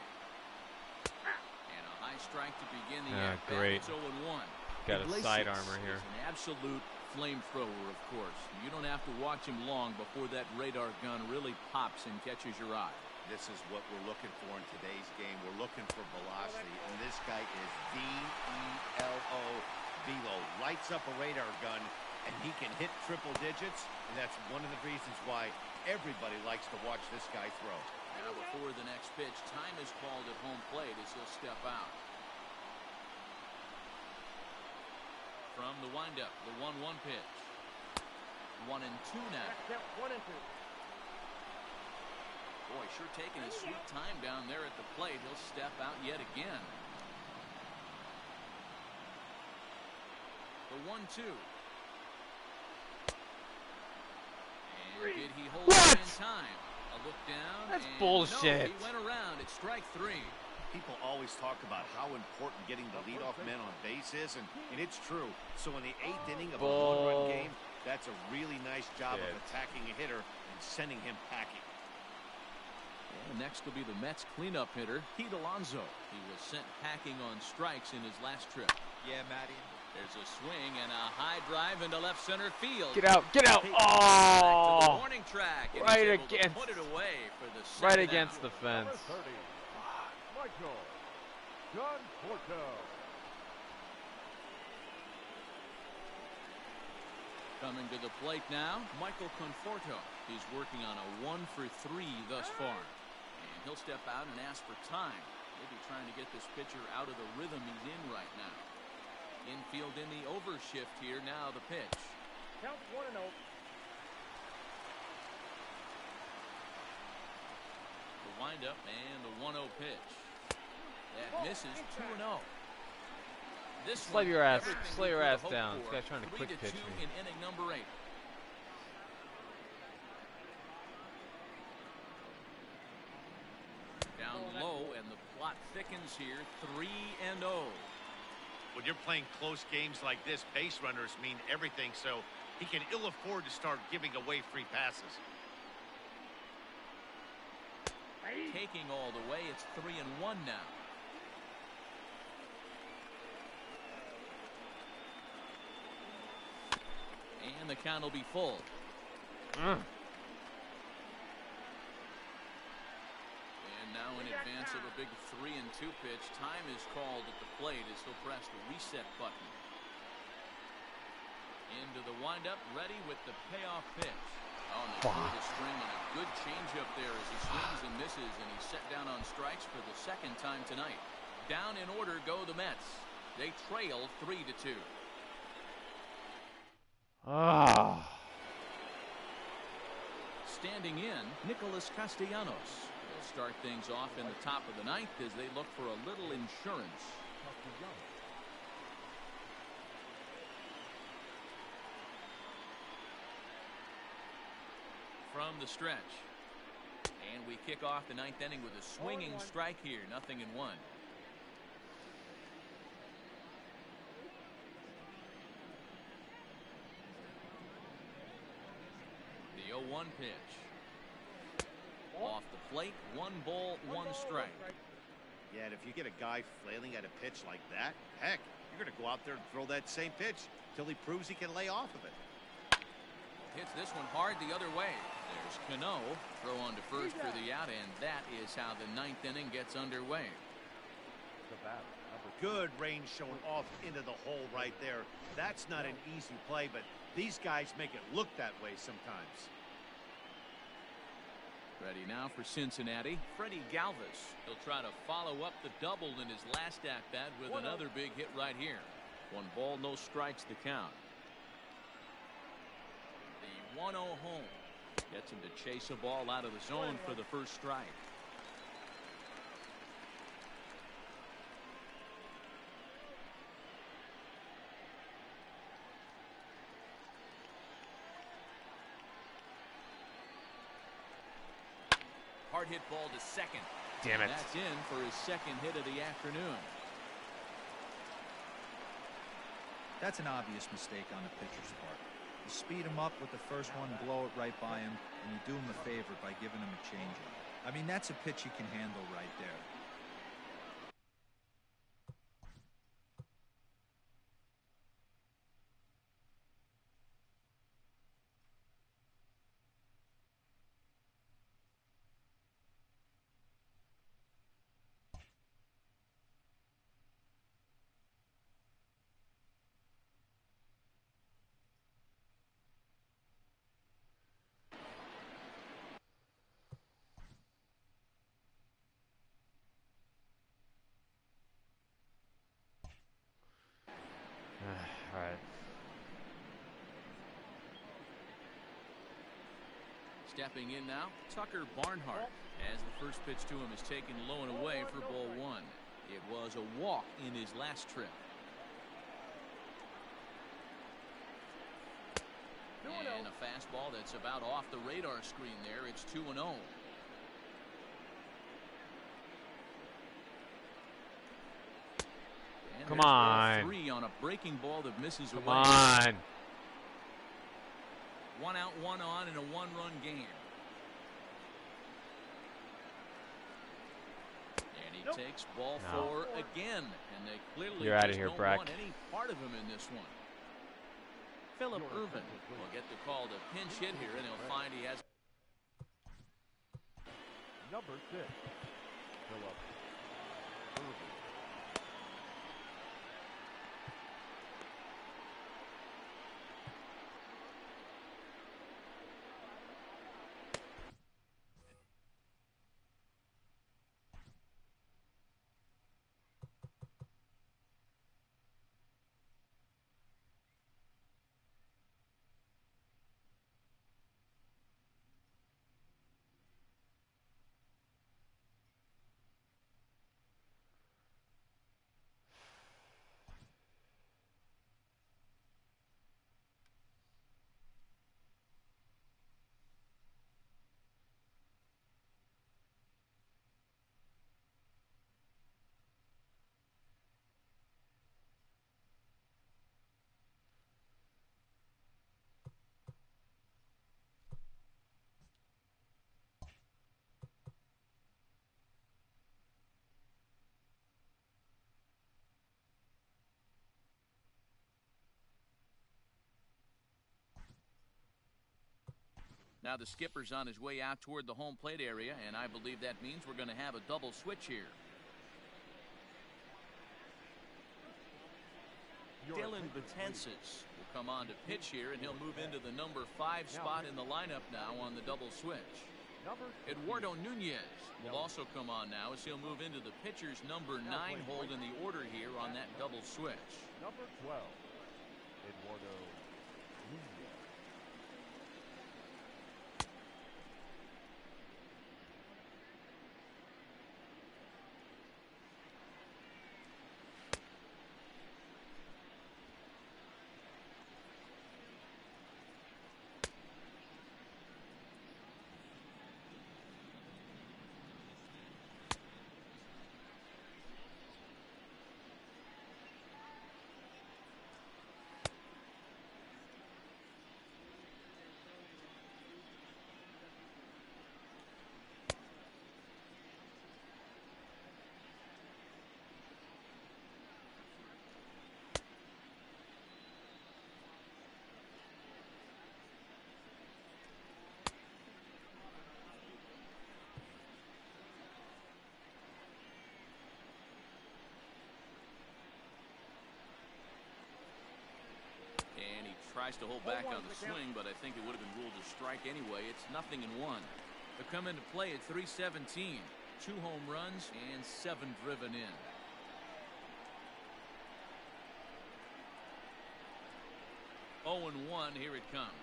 And a high strike to begin the Yeah, at-bat. great. It's 0-1. Got a Iglesias side armor here. is an absolute flamethrower, of course. You don't have to watch him long before that radar gun really pops and catches your eye. This is what we're looking for in today's game. We're looking for velocity, and this guy is V-E-L-O, velo. Lights up a radar gun, and he can hit triple digits, and that's one of the reasons why everybody likes to watch this guy throw. Now before the next pitch, time is called at home plate as he'll step out. From the windup, the 1-1 pitch. 1-2 now. Count 1 and 2. Boy, sure taking his sweet time down there at the plate. He'll step out yet again. The 1-2. And did he hold it in time? A look down. That's and bullshit. No, he went around. It's strike 3. People always talk about how important getting the leadoff man on base is, and it's true. So in the 8th inning of a one-run game, that's a really nice job of attacking a hitter and sending him packing. And next will be the Mets cleanup hitter, Pete Alonso. He was sent packing on strikes in his last trip. Yeah, Matty. There's a swing and a high drive into left center field. Get out! Get out! Back to the Oh! warning track, and Right he's able to against- put it away for the Right second against out. the fence. Number 30, Michael Conforto. Coming to the plate now, Michael Conforto. He's working on a 1 for 3 thus far. And he'll step out and ask for time. Maybe trying to get this pitcher out of the rhythm he's in right now. Infield in the overshift here. Now the pitch. Count 1 and 0. The windup and the 1-0 pitch. That misses 2-0. This Slay one, your ass. everything Slay we your could have ass hoped down. for. This guy's trying to quick 3-2 pitch me. in inning number 8. Down low, and the plot thickens here. 3-0. When you're playing close games like this, base runners mean everything, so he can ill afford to start giving away free passes. Taking all the way, it's 3-1 now. And the count will be full. And now in advance of a big 3-2 pitch, time is called at the plate as he'll press the reset button. Into the windup, ready with the payoff pitch. Oh, and they pull the string on a good changeup there as he swings and misses, and he's set down on strikes for the second time tonight. Down in order go the Mets. They trail 3-2. Standing in, Nicholas Castellanos. They'll start things off in the top of the ninth as they look for a little insurance. From the stretch. And we kick off the ninth inning with a swinging strike here. 0-1. The 0-1 pitch. Off the plate, 1 ball, 1 strike. Yeah, and if you get a guy flailing at a pitch like that, heck, you're going to go out there and throw that same pitch till he proves he can lay off of it. Hits this one hard the other way. There's Cano. Throw on to first for the out, and that is how the ninth inning gets underway. Good range showing off into the hole right there. That's not an easy play, but these guys make it look that way sometimes. Ready now for Cincinnati, Freddie Galvis. He'll try to follow up the double in his last at-bat with another big hit right here. 1 ball, no strikes the count. The 1-0 home. Gets him to chase a ball out of the zone for the first strike. Hard hit ball to second. Damn it. And that's in for his second hit of the afternoon. That's an obvious mistake on the pitcher's part. You speed him up with the first one, blow it right by him, and you do him a favor by giving him a changeup. I mean, that's a pitch he can handle right there. All right. Stepping in now, Tucker Barnhart, as the first pitch to him is taken low and away for ball 1. It was a walk in his last trip. And a fastball that's about off the radar screen there. It's 2-0. And Come there's ball on. 3 on a breaking ball that misses Come away. on. 1 out, 1 on in a 1-run game. And he takes ball 4 again. And they clearly You're outta just here, don't Brack. want any part of him in this one. Phillip Ervin will get the call to pinch hit here, and he'll find he has. Number 6, Phillip Ervin. Now the skipper's on his way out toward the home plate area, and I believe that means we're going to have a double switch here. Dylan Betances will come on to pitch here, and he'll move into the number 5 spot in the lineup now on the double switch. Eduardo Nunez will also come on now as he'll move into the pitcher's number 9 hold in the order here on that double switch. Number 12, Eduardo Nunez. And he tries to hold back on the swing, but I think it would have been ruled a strike anyway. It's 0-1. They come into play at 3:17. 2 home runs and 7 driven in. Oh, and 1. Here it comes.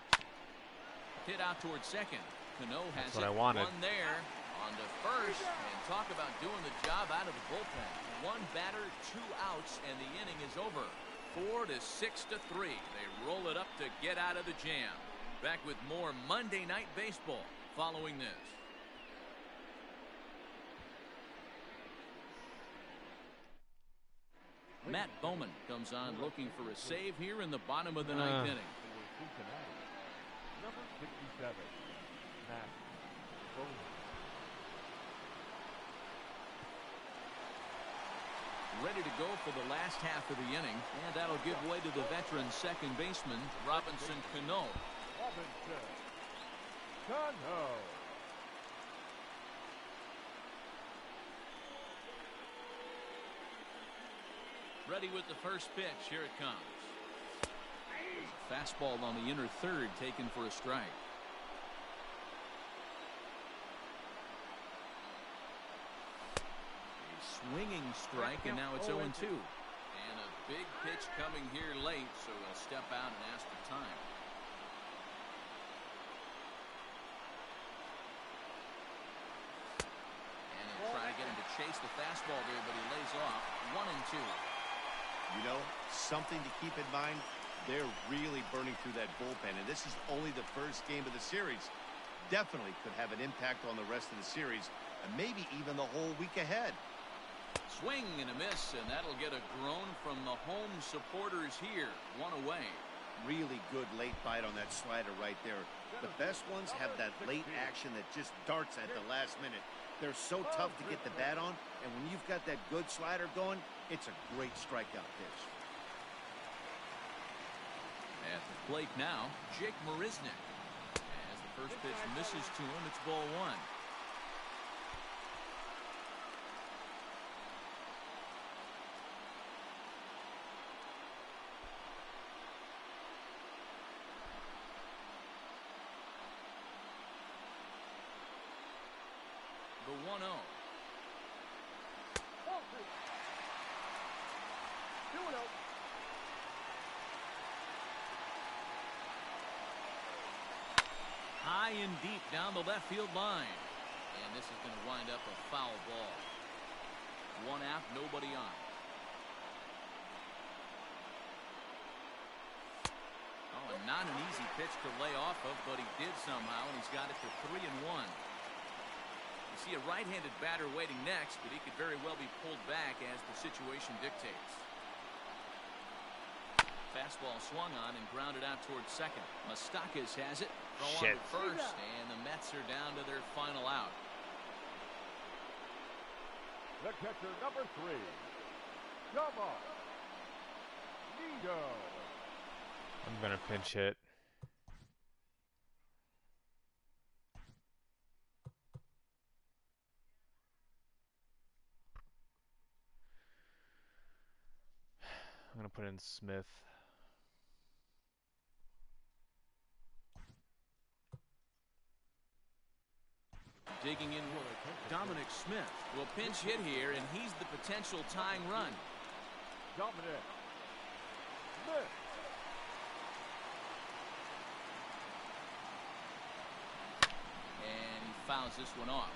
Hit out towards second. Cano has what it. I wanted. One there. On to first. And talk about doing the job out of the bullpen. 1 batter, 2 outs, and the inning is over. 4-6-3. They roll it up to get out of the jam. Back with more Monday Night Baseball following this. Matt Bowman comes on looking for a save here in the bottom of the 9th inning. For Cincinnati, number 67, Matt Bowman. Ready to go for the last half of the inning, and that'll give way to the veteran second baseman Robinson Cano. Robinson Cano. Ready with the first pitch. Here it comes. Fastball on the inner third, taken for a strike. Swinging strike, and now it's 0-2. And a big pitch coming here late, so he'll step out and ask for time. And he'll try to get him to chase the fastball there, but he lays off. 1-2. You know, something to keep in mind, they're really burning through that bullpen, and this is only the first game of the series. Definitely could have an impact on the rest of the series, and maybe even the whole week ahead. Swing and a miss, and that'll get a groan from the home supporters here. 1 away. Really good late bite on that slider right there. The best ones have that late action that just darts at the last minute. They're so tough to get the bat on, and when you've got that good slider going, it's a great strikeout pitch. At the plate now, Jake Marisnick. As the first pitch misses to him, it's ball 1. The 1-0. 2-0. High and deep down the left field line. And this is going to wind up a foul ball. 1 out, nobody on. Oh, and not an easy pitch to lay off of, but he did somehow, and he's got it to 3-1. You see a right-handed batter waiting next, but he could very well be pulled back as the situation dictates. Fastball swung on and grounded out towards second. Moustakas has it. Throw on to first, and the Mets are down to their final out. The catcher, number 3, Yama Nido. I'm gonna pinch hit. I'm going to put in Smith. Digging in, Dominic Smith will pinch hit here, and he's the potential tying run. Dominic Smith. And he fouls this one off.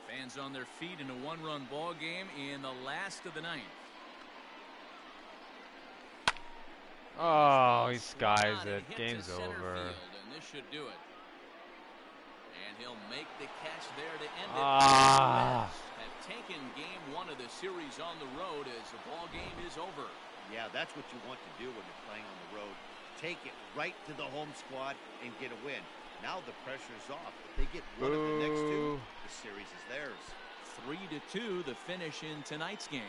Fans on their feet in a one-run ball game in the last of the ninth. Oh, he skies it. Game's over. And this should do it. And he'll make the catch there to end it. Ah. Have taken game one of the series on the road as the ball game is over. Yeah, that's what you want to do when you're playing on the road. Take it right to the home squad and get a win. Now the pressure's off. If they get one of the next two, the series is theirs. 3-2 the finish in tonight's game.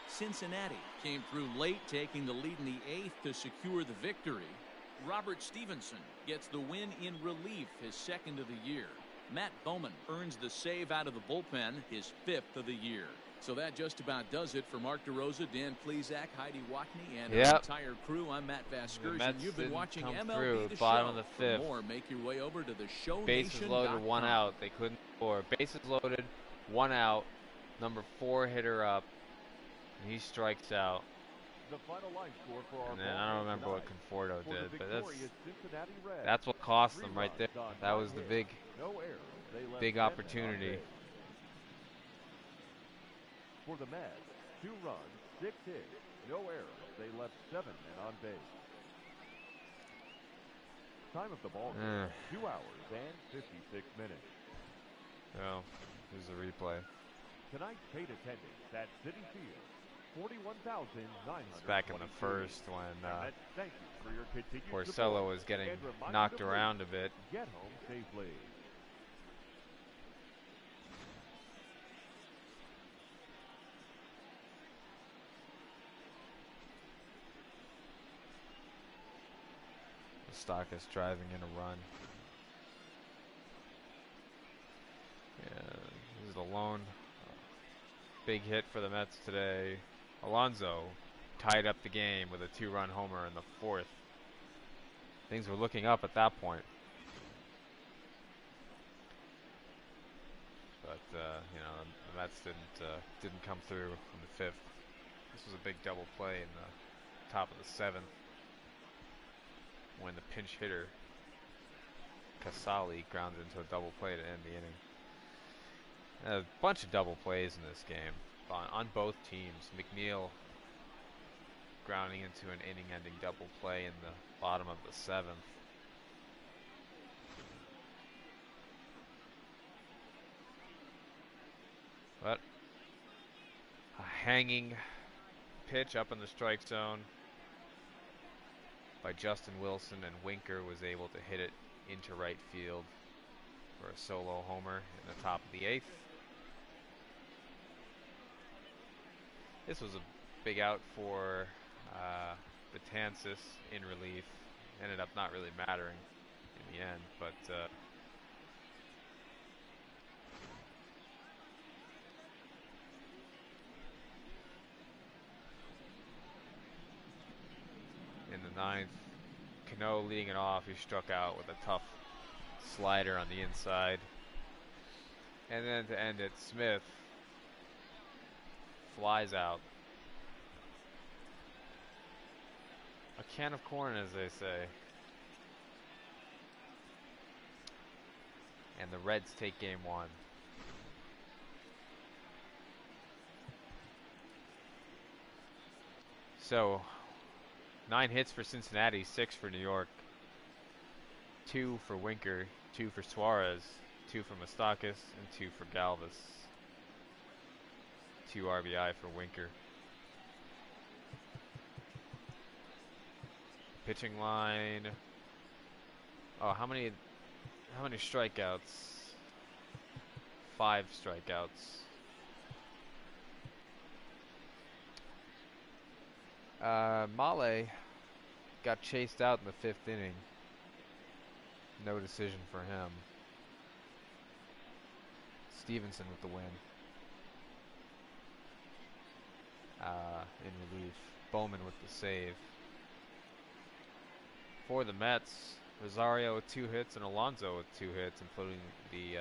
Cincinnati came through late, taking the lead in the eighth to secure the victory. Robert Stevenson gets the win in relief, his second of the year. Matt Bowman earns the save out of the bullpen, his fifth of the year. So that just about does it for Mark DeRosa, Dan Plesac, Heidi Watney, and our entire crew. I'm Matt Vasgersian. You've been watching MLB The bottom Show. of the fifth. For more, make your way over to the show. Bases loaded, one out. They couldn't score. Bases loaded, one out. Number 4 hitter up. And he strikes out. The final line score for our and then I don't remember what Conforto did, but that's what cost them right there. That was the big opportunity. For the Mets, 2 runs, 6 hits, no errors. They left 7 men on base. Time of the ball game, 2 hours and 56 minutes. Oh, here's the replay. Tonight's paid attendance at Citi Field, 41,900. It's back in the first when thank you for your continued Porcello was getting knocked around a bit. Get home safely. Stockus driving in a run. Yeah, this is the lone big hit for the Mets today. Alonso tied up the game with a 2-run homer in the 4th. Things were looking up at that point. But you know, the Mets didn't come through in the 5th. This was a big double play in the top of the 7th. When the pinch hitter Casali grounded into a double play to end the inning. A bunch of double plays in this game on both teams. McNeil grounding into an inning-ending double play in the bottom of the 7th. But a hanging pitch up in the strike zone by Justin Wilson, and Winker was able to hit it into right field for a solo homer in the top of the 8th. This was a big out for Betances in relief. Ended up not really mattering in the end, but in the 9th, Cano leading it off. He struck out with a tough slider on the inside. And then to end it, Smith flies out. A can of corn, as they say. And the Reds take game 1. So 9 hits for Cincinnati, 6 for New York, 2 for Winker, 2 for Suarez, 2 for Moustakas, and 2 for Galvis. 2 RBI for Winker. Pitching line. Oh, how many strikeouts? 5 strikeouts. Mahle got chased out in the 5th inning. No decision for him. Stevenson with the win. In relief. Bowman with the save. For the Mets, Rosario with 2 hits and Alonso with 2 hits, including the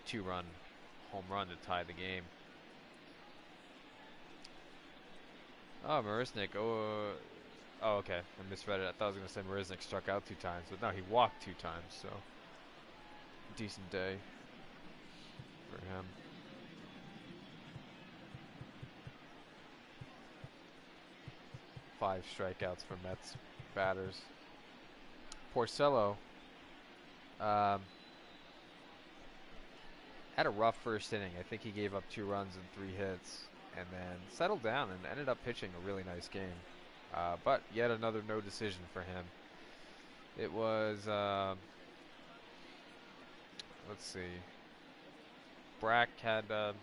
2-run home run to tie the game. Oh, Marisnik. Oh, okay. I misread it. I thought I was going to say Marisnik struck out 2 times, but no, he walked 2 times, so decent day for him. Five strikeouts for Mets batters. Porcello had a rough first inning. I think he gave up 2 runs and 3 hits, and then settled down and ended up pitching a really nice game. But yet another no decision for him. It was, let's see, Brack had a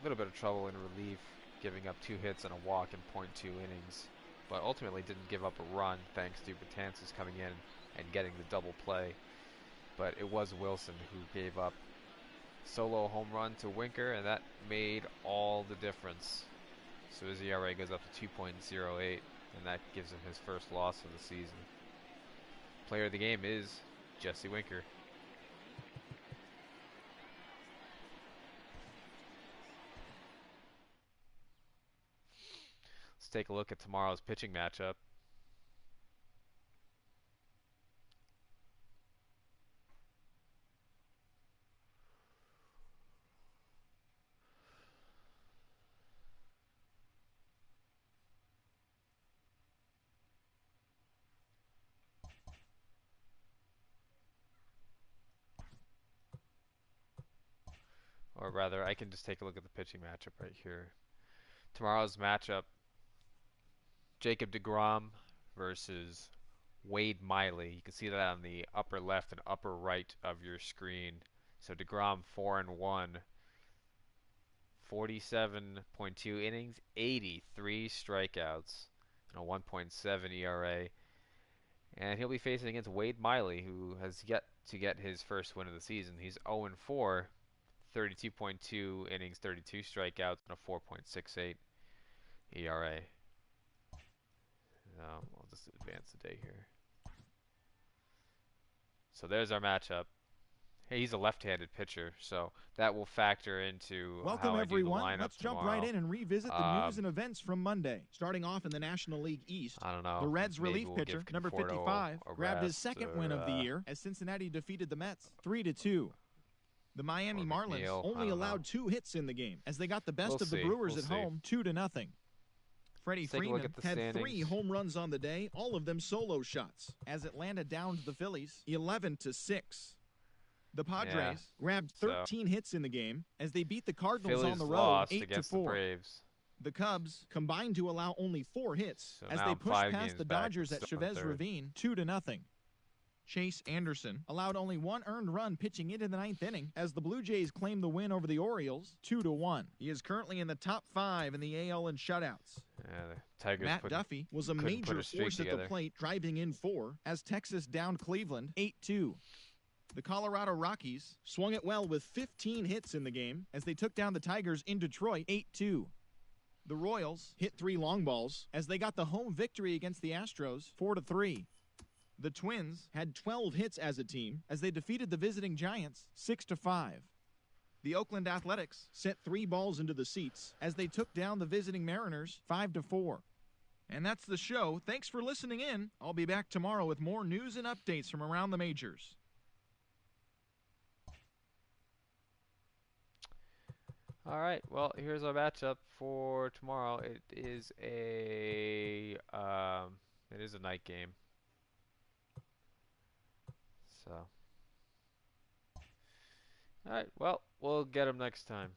little bit of trouble in relief, giving up 2 hits and a walk in .2 innings, but ultimately didn't give up a run thanks to Betances coming in and getting the double play. But it was Wilson who gave up solo home run to Winker, and that made all the difference. So his ERA goes up to 2.08, and that gives him his first loss of the season. Player of the game is Jesse Winker. Let's take a look at tomorrow's pitching matchup. Or rather, I can just take a look at the pitching matchup right here. Tomorrow's matchup, Jacob deGrom versus Wade Miley. You can see that on the upper left and upper right of your screen. So deGrom 4-1, 47.2 innings, 83 strikeouts, and a 1.7 ERA. And he'll be facing against Wade Miley, who has yet to get his first win of the season. He's 0-4, 32.2 innings, 32 strikeouts, and a 4.68 ERA. I'll just advance the day here. So there's our matchup. Hey, he's a left-handed pitcher, so that will factor into Welcome, how I do the everyone. lineup Let's jump tomorrow. right in and revisit the news and events from Monday. Starting off in the National League East, I don't know. the Reds Maybe relief we'll pitcher, give number Conforto 55, a grabbed his rest, second or, win of the year as Cincinnati defeated the Mets 3-2. The Miami or Marlins McNeil, I only don't allowed know. 2 hits in the game as they got the best We'll of the see. Brewers We'll at see. home 2-0. Freddie Let's take a look Freeman at the had standings. 3 home runs on the day, all of them solo shots, as Atlanta downed the Phillies 11-6. The Padres grabbed 13 hits in the game as they beat the Cardinals Phillies on the road lost 8-4. against the Braves. The Cubs combined to allow only 4 hits So as now they I'm pushed 5 past games the back, Dodgers but at still in Chavez third. Ravine 2-0. Chase Anderson allowed only 1 earned run pitching into the 9th inning as the Blue Jays claimed the win over the Orioles 2-1. He is currently in the top 5 in the AL in shutouts. Yeah, the Tigers Matt Duffy was a couldn't put major a streak force at the together. plate, driving in 4 as Texas downed Cleveland 8-2. The Colorado Rockies swung it well with 15 hits in the game as they took down the Tigers in Detroit 8-2. The Royals hit 3 long balls as they got the home victory against the Astros 4-3. The Twins had 12 hits as a team as they defeated the visiting Giants 6-5. The Oakland Athletics sent 3 balls into the seats as they took down the visiting Mariners 5-4. And that's the show. Thanks for listening in. I'll be back tomorrow with more news and updates from around the majors. All right. Well, here's our matchup for tomorrow. It is a night game. So, all right. Well, we'll get them next time.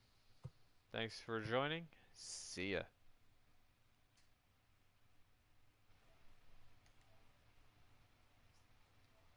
Thanks for joining. See ya.